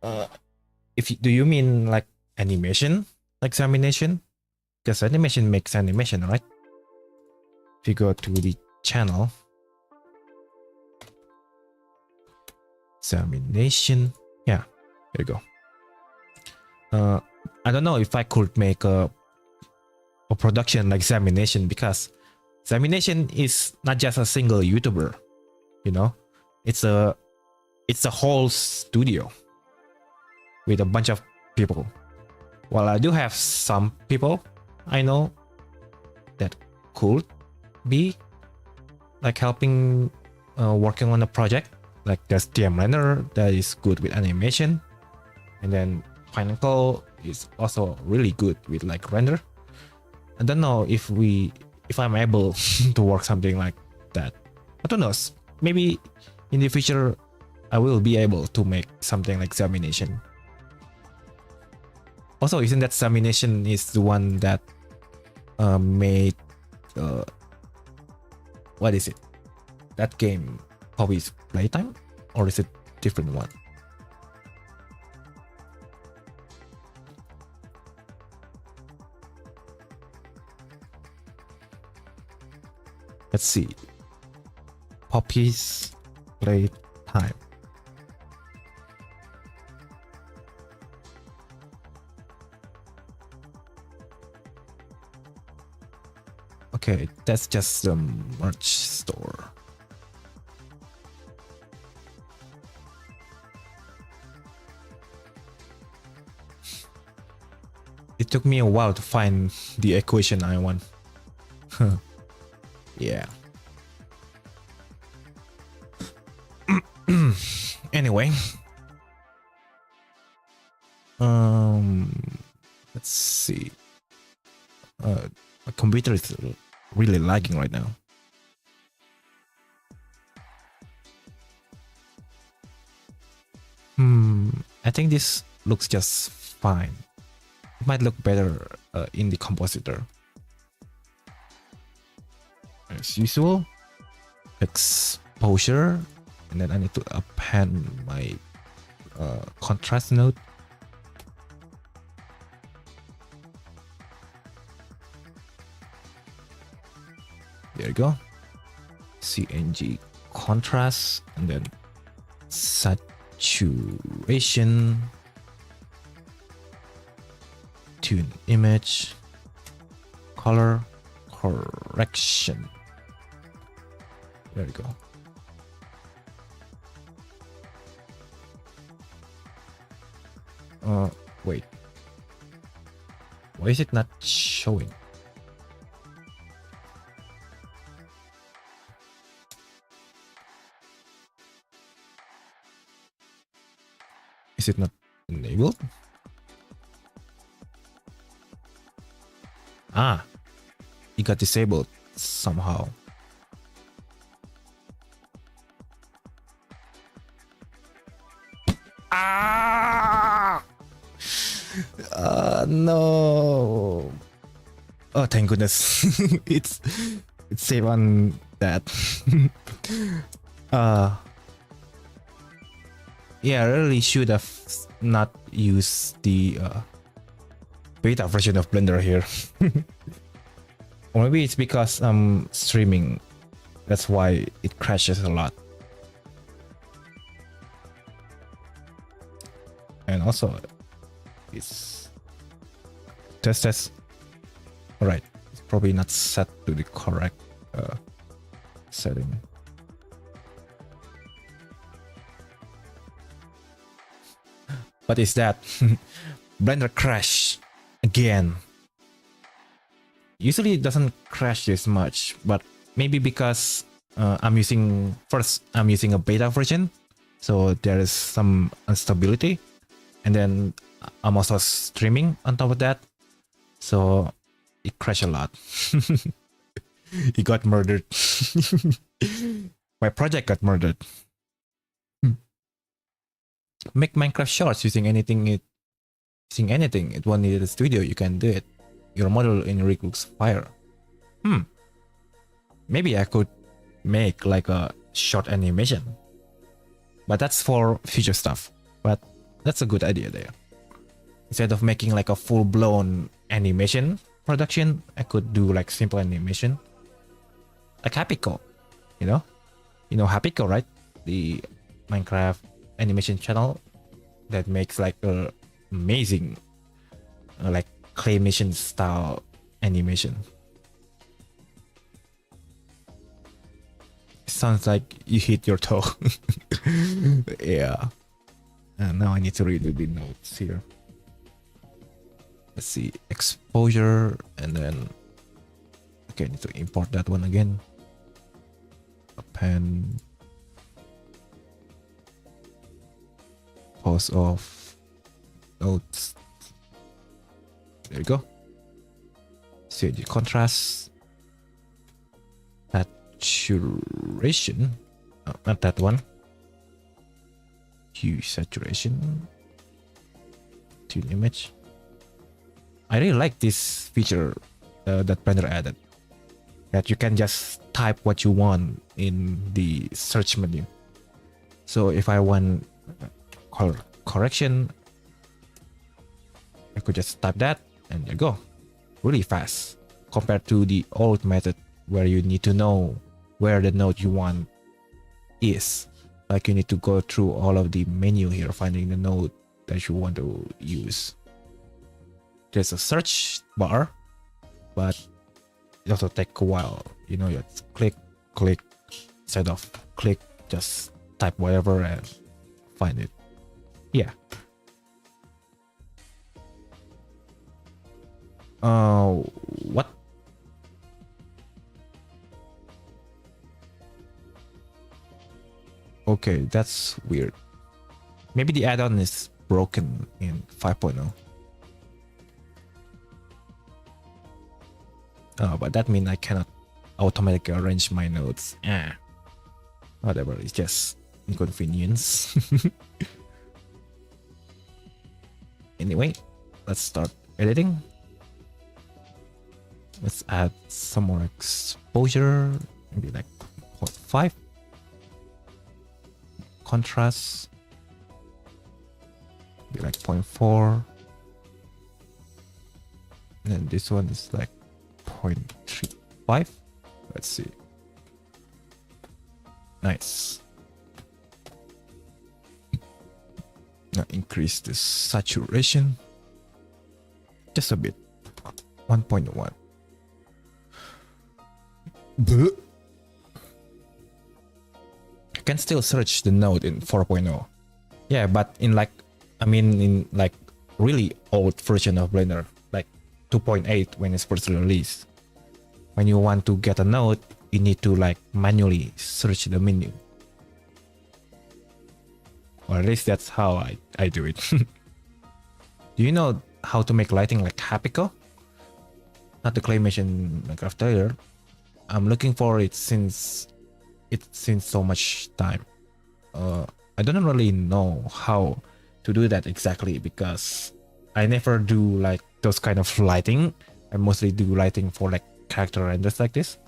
Do you mean like animation examination? Because animation makes animation, right? If you go to the channel, examination, yeah, there you go. I don't know if I could make a production like examination, because examination is not just a single YouTuber, you know, it's a whole studio with a bunch of people. While I do have some people I know that could be like helping working on a project, like there's TM Render that is good with animation, and then Finacle is also really good with like render. I don't know if I'm able to work something like that. I don't know. Maybe in the future I will be able to make something like examination. Also, isn't that examination is the one that made what is it? That game Hobby's Playtime, or is it different one? Let's see. Poppy's Playtime. Okay, that's just the merch store. It took me a while to find the equation I want. Yeah. Anyway. Let's see. My computer is really lagging right now. I think this looks just fine. It might look better in the compositor. As usual, exposure, and then I need to append my contrast node. There you go. CNG contrast, and then saturation, tune image, color correction. There we go. Wait. Why is it not showing? Is it not enabled? Ah, it got disabled somehow. Ah! No. Oh, thank goodness. it's safe on that. uh yeah, I really should have not used the beta version of Blender here. Or maybe it's because I'm streaming. That's why it crashes a lot. And also it's test. All right, it's probably not set to the correct setting. What is that? Blender crash again. Usually it doesn't crash this much, but maybe because I'm using a beta version, so there is some instability, and then I'm also streaming on top of that, so it crashed a lot. It got murdered. My project got murdered. Make Minecraft shorts using anything. It won't need a studio. You can do it. Your model in rig looks fire. Maybe I could make like a short animation, but that's for future stuff. But that's a good idea there. Instead of making like a full-blown animation production, I could do like simple animation, like Happyco. You know Happyco, right? The Minecraft animation channel that makes like a amazing like claymation style animation. Sounds like you hit your toe. Yeah. And now I need to redo the notes here. Let's see, exposure, and then okay, I need to import that one again. Append, pause off, notes. There you go. See the contrast, saturation, not that one. Hue, saturation, tune image. I really like this feature that Blender added, that you can just type what you want in the search menu. So if I want color correction, I could just type that and there you go. Really fast compared to the old method where you need to know where the node you want is. Like you need to go through all of the menu here, finding the node that you want to use. There's a search bar, but it also takes a while. You know, you click, instead of click, just type whatever and find it. Yeah. What? Okay, that's weird. Maybe the add-on is broken in 5.0. Oh, but that means I cannot automatically arrange my nodes. Whatever, it's just inconvenience. Anyway, let's start editing. Let's add some more exposure, maybe like 0.5. Contrast, maybe like 0.4. And then this one is like 0.35. Let's see. Nice. Now increase the saturation just a bit. 1.1. I can still search the node in 4.0. Yeah, but in like, in like really old version of Blender, like 2.8 when it's first released. When you want to get a node, you need to like manually search the menu. Or at least that's how I do it. Do you know how to make lighting like Happyco? Not the claymation Minecraft trailer. I'm looking for it since it's since so much time. I don't really know how to do that exactly, because I never do like those kind of lighting. I mostly do lighting for like character renders like this.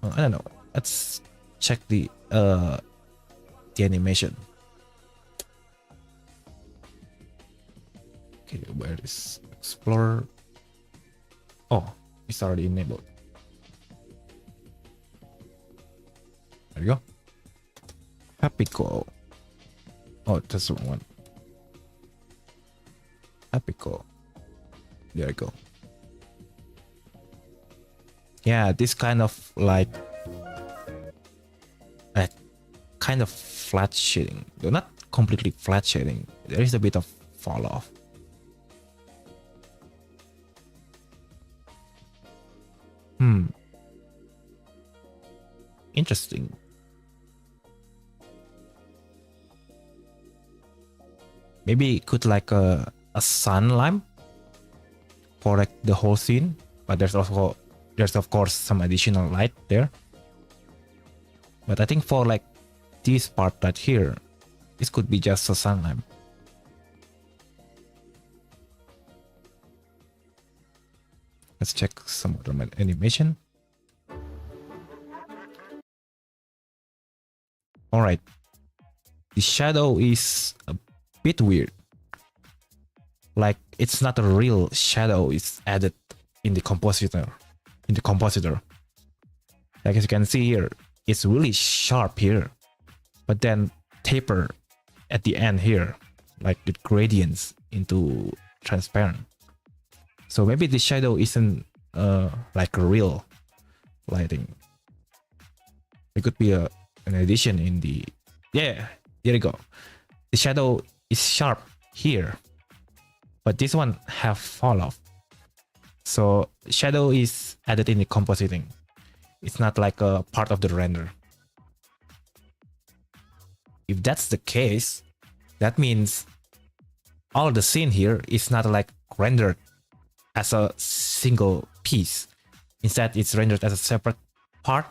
I don't know. Let's check the animation. Okay, where is Explorer? Oh, it's already enabled. There you go. Happy-Go. Oh, that's the wrong one. Happy-Go. There you go. Yeah, this kind of like kind of flat shading. Though not completely flat shading. There is a bit of fall off. Interesting. Maybe it could like a sun lamp for like the whole scene, but there's of course some additional light there. But I think for like this part right here, this could be just a sun lamp. Let's check some other animation. Alright. The shadow is a bit weird. Like it's not a real shadow, it's added in the compositor. Like as you can see here, it's really sharp here, but then taper at the end here, like it gradients into transparent. So maybe the shadow isn't like a real lighting. It could be an addition in the... Yeah, there you go. The shadow is sharp here, but this one have fall off. So shadow is added in the compositing. It's not like a part of the render. If that's the case, that means all the scene here is not like rendered as a single piece. Instead, it's rendered as a separate part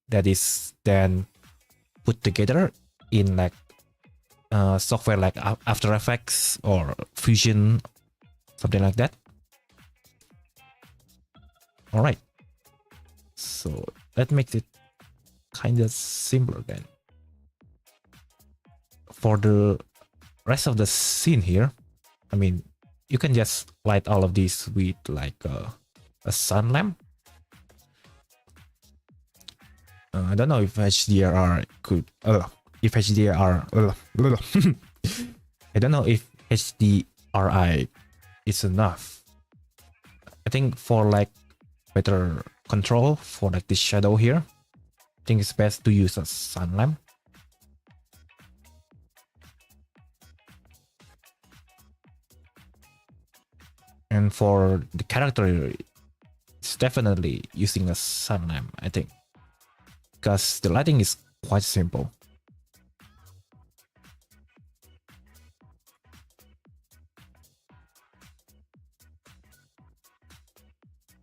that is then put together in like software like After Effects or Fusion, something like that. All right. So that makes it kind of simpler then. For the rest of the scene here, I mean, you can just light all of these with like a sun lamp. I don't know if HDR could, if HDR, I don't know if HDRI is enough. I think for like better control for like this shadow here, I think it's best to use a sun lamp. And for the character, it's definitely using a sun lamp, I think, because the lighting is quite simple.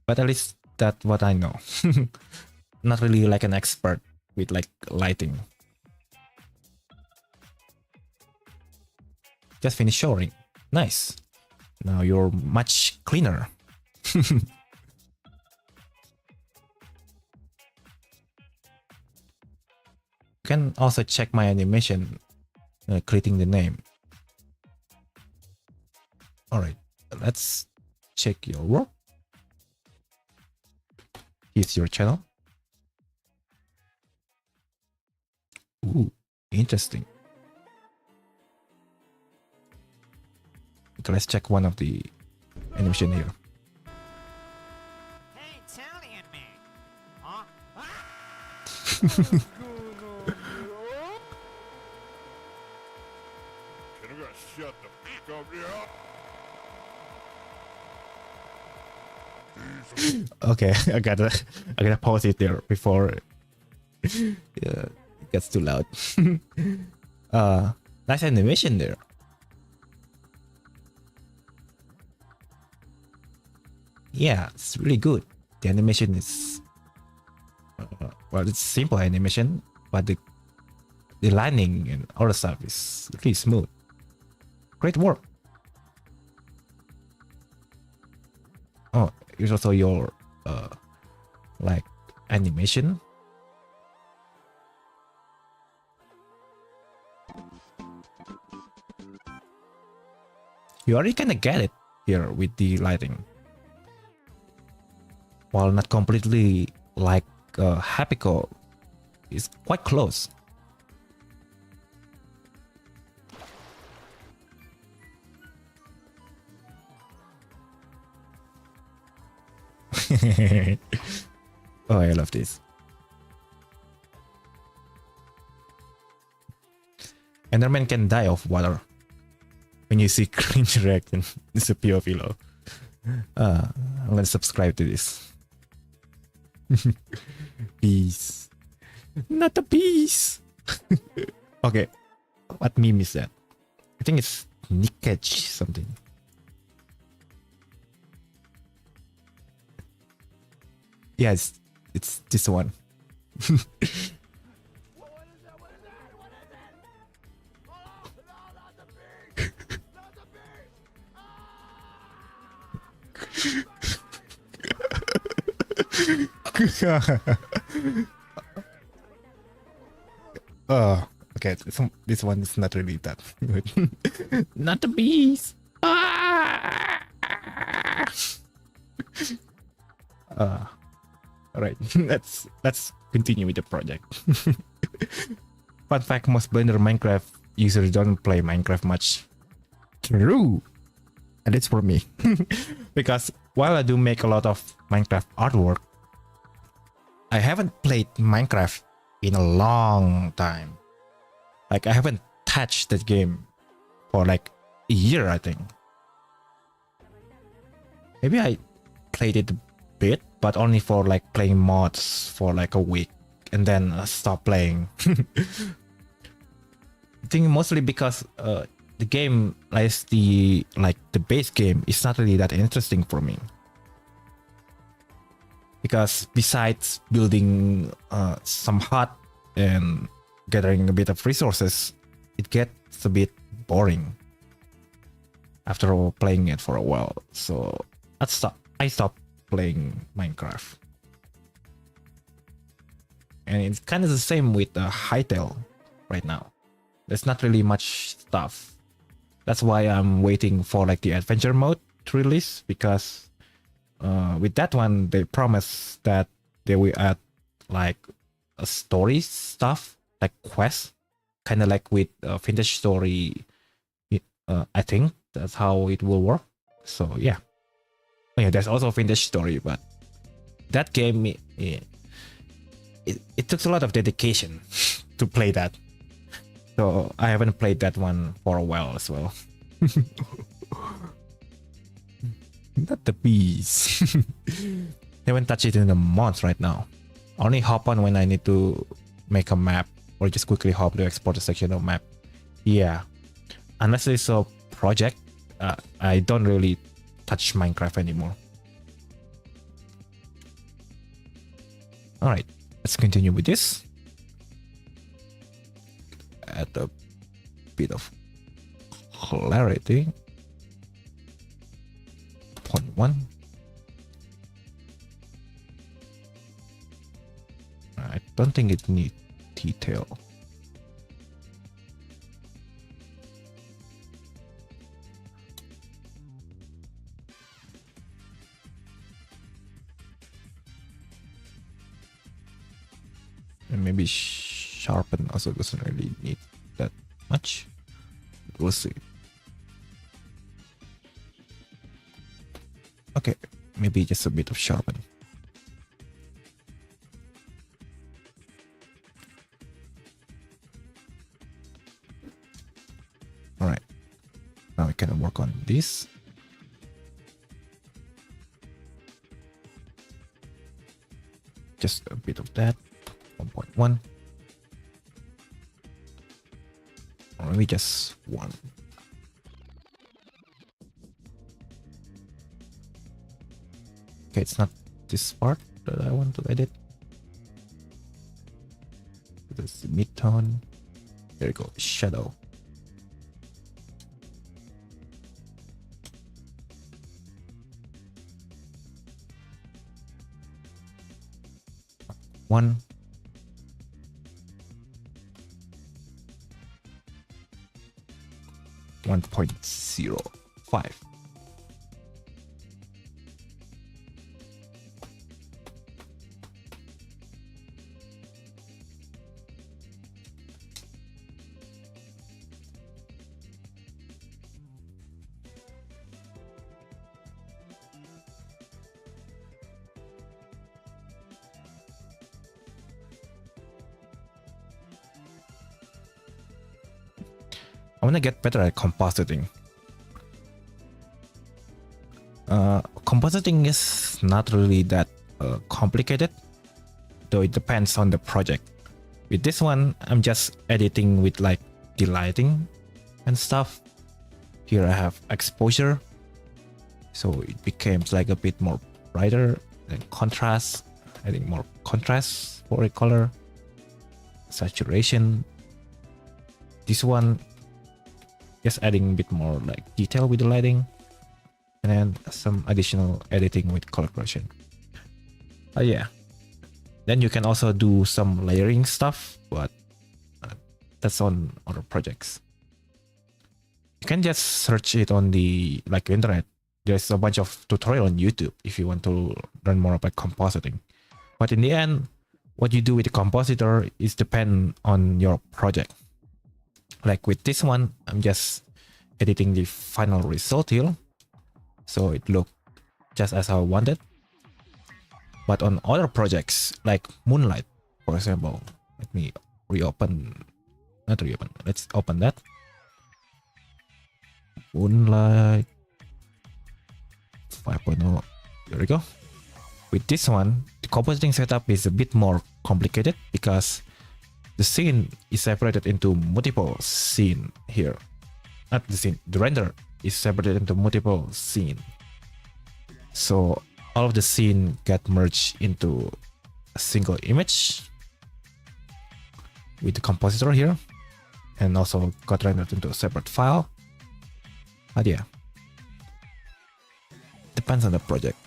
But at least that's what I know. Not really like an expert with like lighting. Just finished showing. Nice. Now you're much cleaner. You can also check my animation, clicking the name. Alright, let's check your work. Here's your channel. Ooh, interesting. Okay, let's check one of the animation here. Hey, Italian man. Huh? Can I shut the fuck up here? Okay, I gotta pause it there before it gets too loud. Nice animation there. Yeah, it's really good. The animation is well, it's simple animation, but the the lighting and all the stuff is really smooth. Great work. Oh, here's also your like animation. You already kind of get it here with the lighting, while not completely like Hapico. It's quite close. Oh, I love this. Enderman can die of water. When you see cringe reaction, it's a POV low. I'm gonna subscribe to this. Peace. Not a piece. Okay. What meme is that? I think it's Nickage something. Yeah, it's this one. Oh, okay. This one is not really that good. Not the bees. All right. let's continue with the project. Fun fact: most Blender Minecraft users don't play Minecraft much. True, and it's for me. Because while I do make a lot of Minecraft artwork, I haven't played Minecraft in a long time. Like I haven't touched that game for like a year, I think. Maybe I played it a bit, but only for like playing mods for like a week and then stop playing. I think mostly because the game, the base game, is not really that interesting for me. Because besides building some hut and gathering a bit of resources, it gets a bit boring after playing it for a while. So I stopped playing Minecraft. And it's kind of the same with Hytale right now. There's not really much stuff. That's why I'm waiting for like the adventure mode to release, because with that one they promise that they will add like a story stuff, like quests, kind of like with Vintage Story. I think that's how it will work. So yeah. Oh, yeah, there's also Vintage Story, but that game it took a lot of dedication to play that. So I haven't played that one for a while as well. Not the bees. Haven't touched it in a month right now. Only hop on when I need to make a map, or just quickly hop to export a section of map. Yeah, unless it's a project, I don't really touch Minecraft anymore. All right, let's continue with this. Add a bit of clarity. 0.1. I don't think it needs detail. And maybe sharpen also doesn't really need that much. We'll see. Okay, maybe just a bit of sharpen. All right, now we can work on this. Just a bit of that. 1.1. Or maybe just 1. Okay, it's not this part that I want to edit. This mid-tone. There you go, shadow. One. .05. I want to get better at compositing. Compositing is not really that complicated, though it depends on the project. With this one, I'm just editing with like the lighting and stuff. Here I have exposure, so it becomes like a bit more brighter and contrast, adding more contrast for a color. Saturation. This one, just adding a bit more like detail with the lighting, and then some additional editing with color correction. Yeah. Then you can also do some layering stuff, but that's on other projects. You can just search it on the internet. There's a bunch of tutorial on YouTube if you want to learn more about compositing. But in the end, what you do with the compositor is depend on your project. Like with this one, I'm just editing the final result here, so it looked just as I wanted. But on other projects like Moonlight, for example, let me let's open that. Moonlight 5.0, there we go. With this one, the compositing setup is a bit more complicated because the scene is separated into multiple scenes here. Not the scene, the render is separated into multiple scenes. So all of the scene get merged into a single image with the compositor here, and also got rendered into a separate file. But yeah, depends on the project.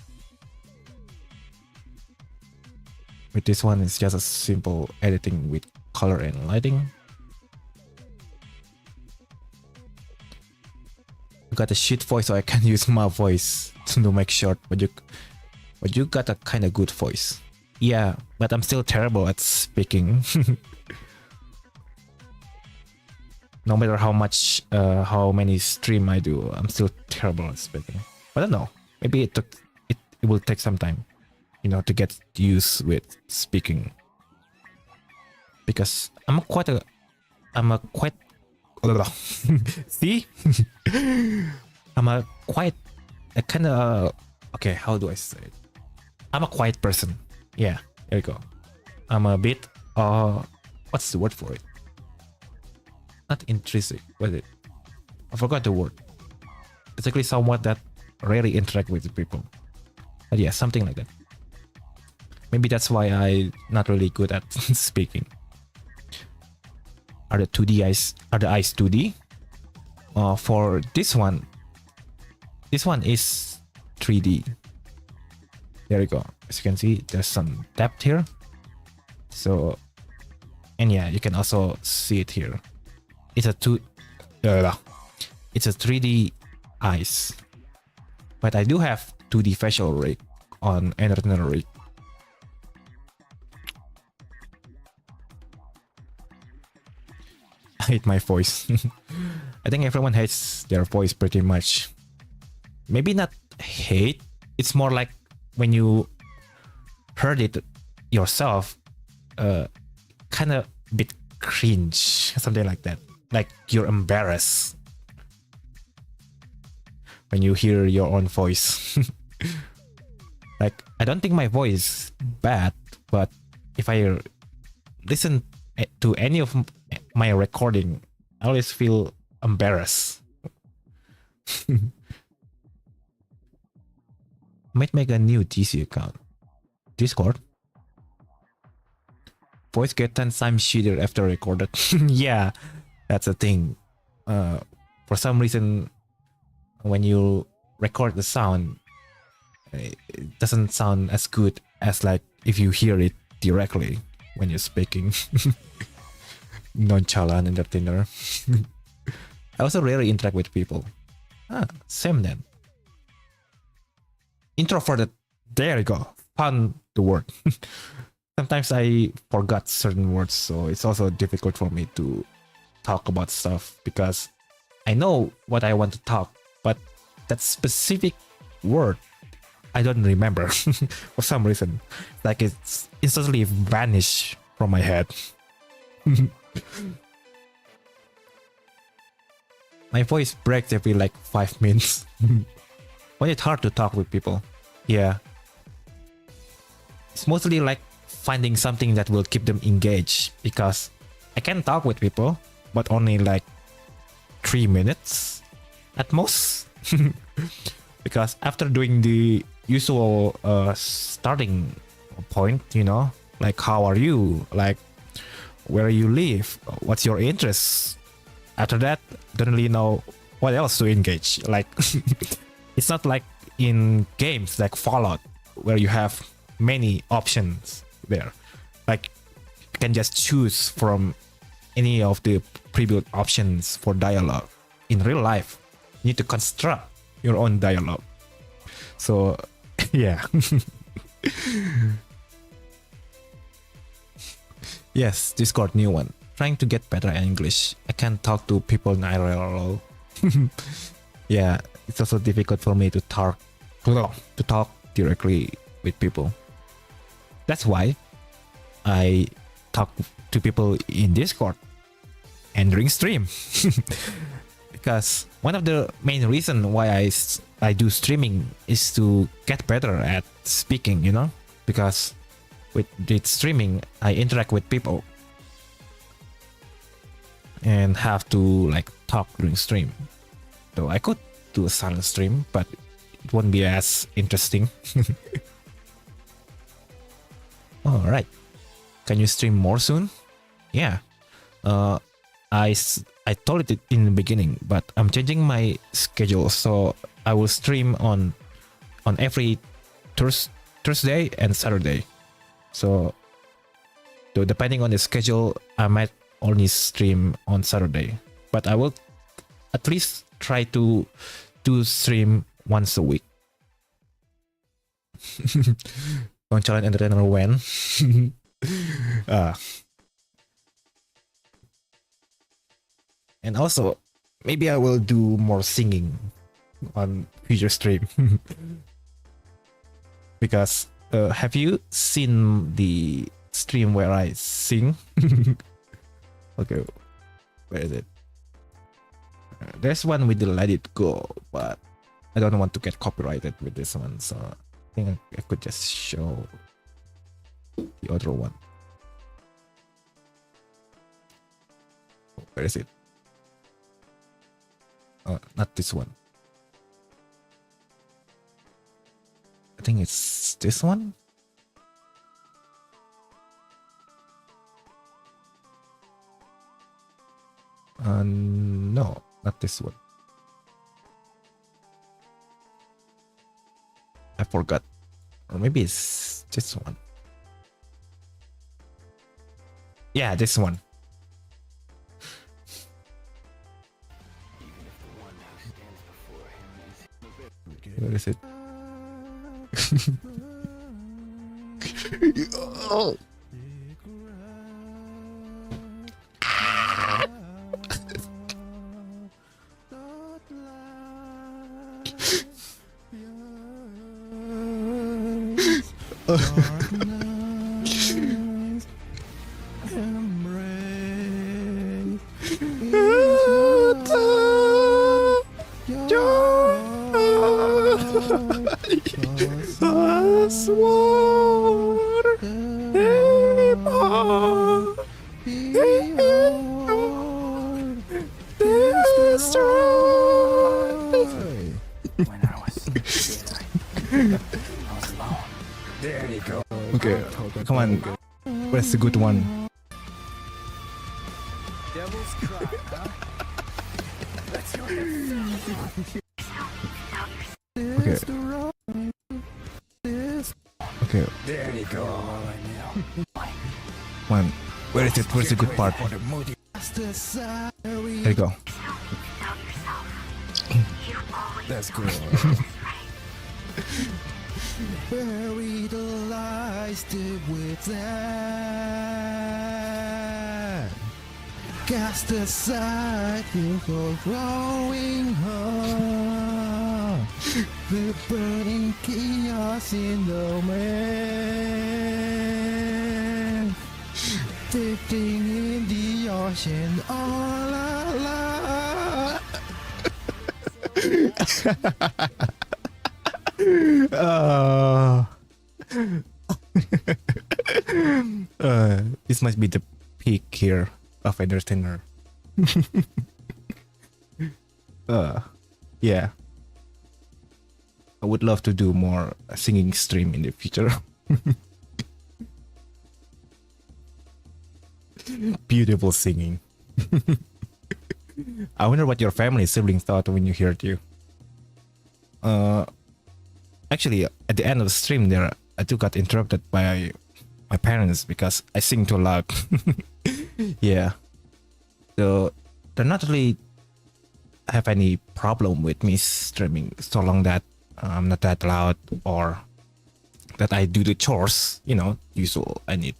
With this one, it's just a simple editing with color and lighting. You got a shit voice, so I can use my voice to make short, but you got a kind of good voice. Yeah, but I'm still terrible at speaking. No matter how many stream I do, I'm still terrible at speaking. But I don't know, maybe it will take some time, to get used with speaking. Because I'm quite see? Okay, how do I say it? I'm a quiet person. Yeah, there you go. I'm a bit, what's the word for it? Not intrinsic, what is it? I forgot the word. Basically someone that rarely interact with the people. But yeah, something like that. Maybe that's why I'm not really good at speaking. Are the eyes 2D? For this one is 3D. There you go. As you can see, there's some depth here. So, and yeah, you can also see it here. It's a 3D eyes. But I do have 2D facial rig on another rig. I hate my voice. I think everyone hates their voice pretty much. Maybe not hate, it's more like when you heard it yourself, kind of bit cringe, something like that. Like you're embarrassed when you hear your own voice. Like, I don't think my voice is bad, but if I listen to any of my recording, I always feel embarrassed. Might make a new DC account. Discord. Voice get 10 times shittier after recorded. Yeah, That's the thing. For some reason, when you record the sound, it doesn't sound as good as like if you hear it directly when you're speaking. Nonchalant entertainer. I also rarely interact with people. Same then. Introverted. There you go. Found the word. Sometimes I forgot certain words, so it's also difficult for me to talk about stuff because I know what I want to talk, but that specific word I don't remember for some reason. Like it's instantly vanished from my head. My voice breaks every like 5 minutes. When it's hard to talk with people. Yeah. It's mostly like finding something that will keep them engaged because I can talk with people, but only like 3 minutes at most. Because after doing the usual starting point, you know, like how are you, like where you live, what's your interest, after that don't really know what else to engage. Like it's not like in games like Fallout where you have many options there, like you can just choose from any of the pre-built options for dialogue. In real life you need to construct your own dialogue. So yeah. Yes, Discord new one. Trying to get better at English. I can't talk to people in IRL. Yeah, it's also difficult for me to talk directly with people. That's why I talk to people in Discord and during stream. Because one of the main reasons why I do streaming is to get better at speaking, you know? Because with streaming, I interact with people and have to like talk during stream. So I could do a silent stream, but it won't be as interesting. All right. Can you stream more soon? Yeah. I told it in the beginning, but I'm changing my schedule, so I will stream on every Thursday and Saturday. So depending on the schedule, I might only stream on Saturday, but I will at least try to stream once a week. Nonchalant entertainer when? And also, maybe I will do more singing on future stream. Because have you seen the stream where I sing? Okay, where is it? There's one with the Let It Go, but I don't want to get copyrighted with this one, so I think I could just show the other one. Where is it? Oh, not this one. I think it's this one. No, not this one. I forgot. Or maybe it's this one. Yeah, this one. Where is it? Oh. Okay, come on. Where's the good one? Devil's Cry. Okay. Okay. There you go. Man, where is it? Where's the good part? There you go. That's good. Bury the lies deep within. Cast aside you go growing home. The burning chaos in the man. Drifting in the ocean all alone. This must be the peak here of entertainer. Yeah. I would love to do more singing stream in the future. Beautiful singing. I wonder what your family siblings thought when you heard you. Actually, at the end of the stream there, I too got interrupted by my parents because I sing too loud. Yeah. So they're not really have any problem with me streaming so long that I'm not that loud or that I do the chores, you know, usual. I need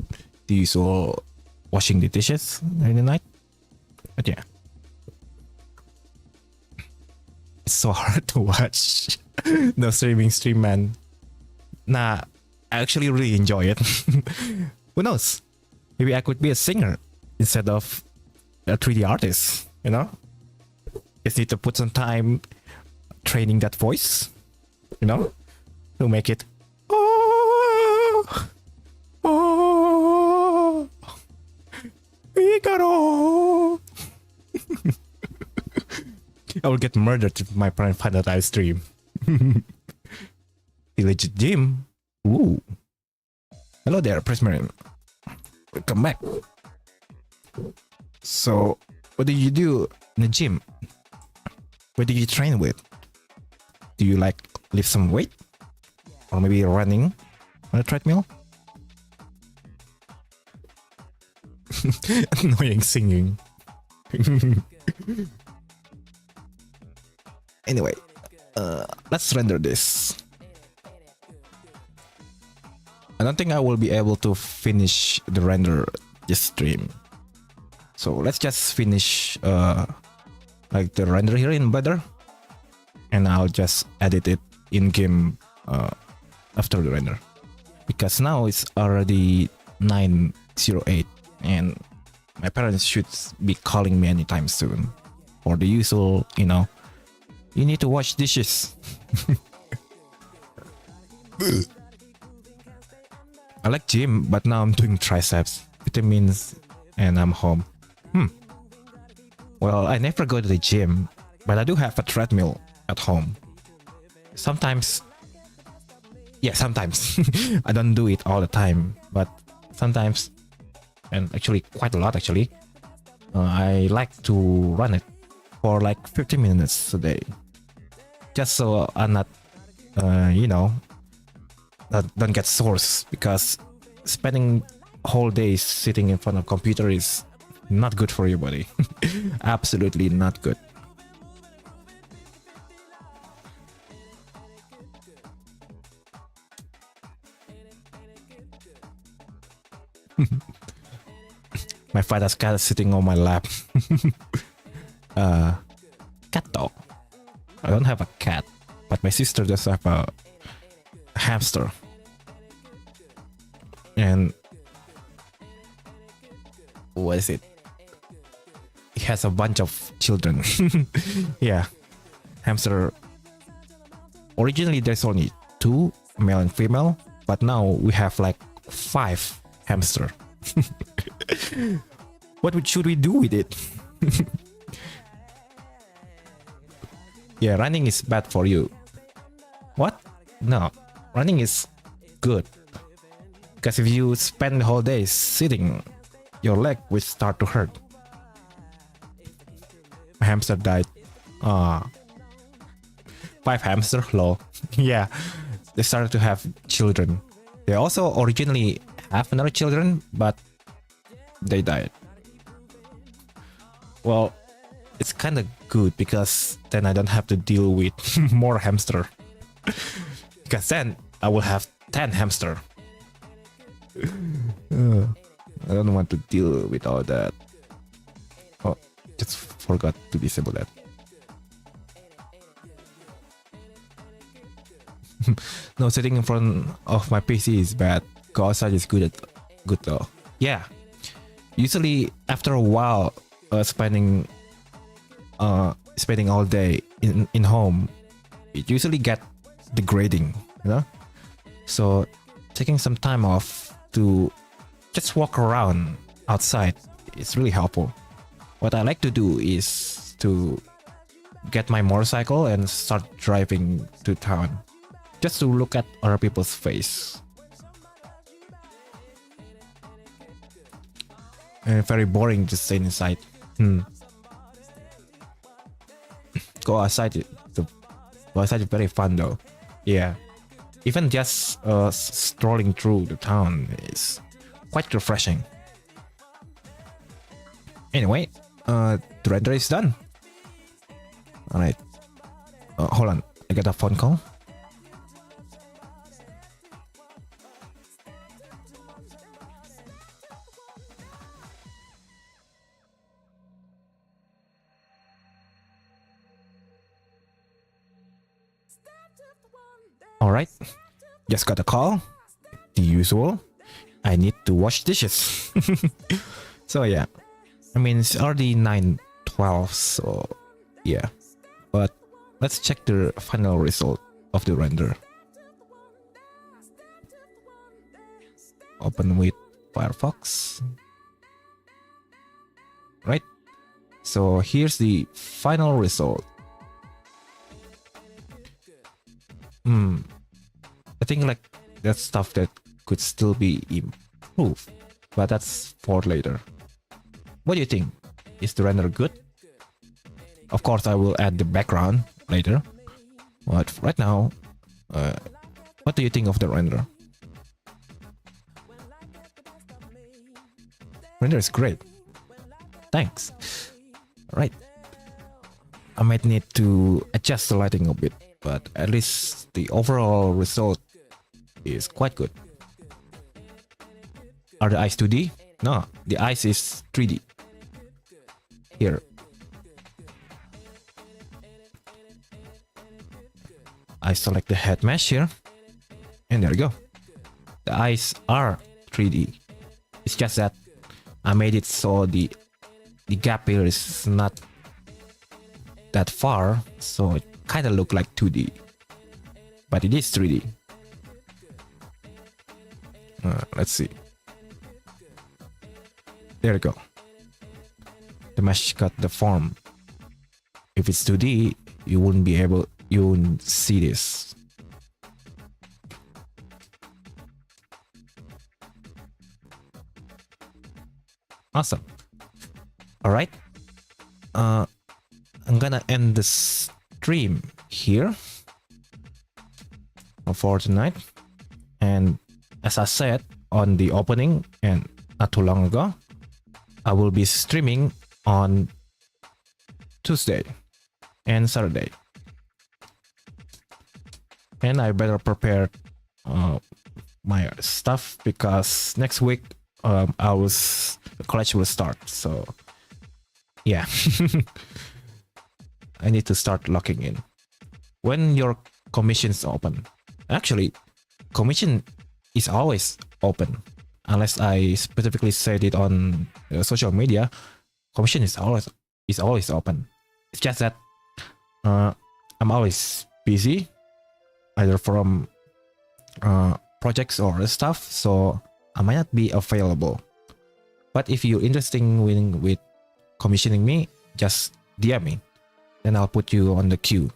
the usual washing the dishes in the night. But yeah. It's so hard to watch. No stream, man. Nah, I actually really enjoy it. Who knows? Maybe I could be a singer instead of a 3D artist, you know? Just need to put some time training that voice, you know? To make it. Oh, oh, Figaro. I will get murdered if my parents find out I stream. Village gym. Ooh. Hello there, Prismarine. Welcome back. So, what do you do in the gym? What do you train with? Do you like lift some weight? Or maybe running on a treadmill? Annoying singing. Anyway, let's render this. I don't think I will be able to finish the render this stream. So let's just finish like the render here in Blender, and I'll just edit it in game after the render, because now it's already 9:08 and my parents should be calling me anytime soon for the usual, you know, you need to wash dishes. I like gym, but now I'm doing triceps, vitamins, and I'm home. Well, I never go to the gym, but I do have a treadmill at home. Sometimes, yeah, sometimes. I don't do it all the time, but sometimes, and actually quite a lot actually, I like to run it for like 50 minutes a day. Just so I'm not, you know, don't get sore, because spending whole day sitting in front of computer is not good for your body. Absolutely not good. My father's cat is sitting on my lap. Cat dog. I don't have a cat, but my sister does have a hamster. And what is it? It has a bunch of children. Yeah. Hamster. Originally there's only 2, male and female, but now we have like 5 hamster. Should we do with it? Yeah, running is bad for you. What? No, running is good. Because if you spend the whole day sitting, your leg will start to hurt. My hamster died. 5 hamster. Lol. Yeah, they started to have children. They also originally have another children, but they died. Well, it's kind of good because then I don't have to deal with more hamster. Because then I will have 10 hamster. I don't want to deal with all that. Oh, just forgot to disable that. No, sitting in front of my PC is bad. Go outside is good though. Yeah. Usually after a while, spending all day in home, it usually get degrading, you know. So taking some time off to just walk around outside is really helpful. What I like to do is to get my motorcycle and start driving to town, just to look at other people's face. And very boring to stay inside. Go outside. Go outside is very fun though. Yeah. Even just strolling through the town is quite refreshing. Anyway, the render is done. Alright. Hold on. I got a phone call. Alright, just got a call. The usual. I need to wash dishes. So yeah, I mean it's already 9:12, so yeah. But let's check the final result of the render. Open with Firefox. Right. So here's the final result. I think like that's stuff that could still be improved, but that's for later. What do you think? Is the render good? Of course, I will add the background later. But right now, what do you think of the render? Render is great. Thanks. Alright. I might need to adjust the lighting a bit, but at least the overall result is quite good. Are the eyes 2D? No, the eyes is 3D. Here. I select the head mesh here. And there we go. The eyes are 3D. It's just that I made it so the gap here is not that far, so it kind of look like 2D. But it is 3D. Let's see. There we go. The mesh got the form. If it's 2D, you wouldn't see this. Awesome. Alright. I'm gonna end the stream here for tonight. And as I said on the opening and not too long ago, I will be streaming on Tuesday and Saturday. And I better prepare my stuff because next week college will start. So yeah, I need to start locking in. When your commission's open, actually, commission is always open unless I specifically said it on social media. Commission is always open. It's just that I'm always busy, either from projects or stuff, so I might not be available. But if you're interested with commissioning me, just DM me, then I'll put you on the queue.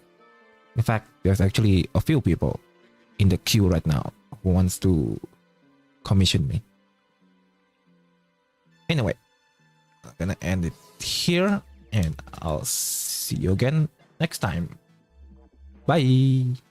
In fact, there's actually a few people in the queue right now who wants to commission me. Anyway, I'm gonna end it here, and I'll see you again next time. Bye.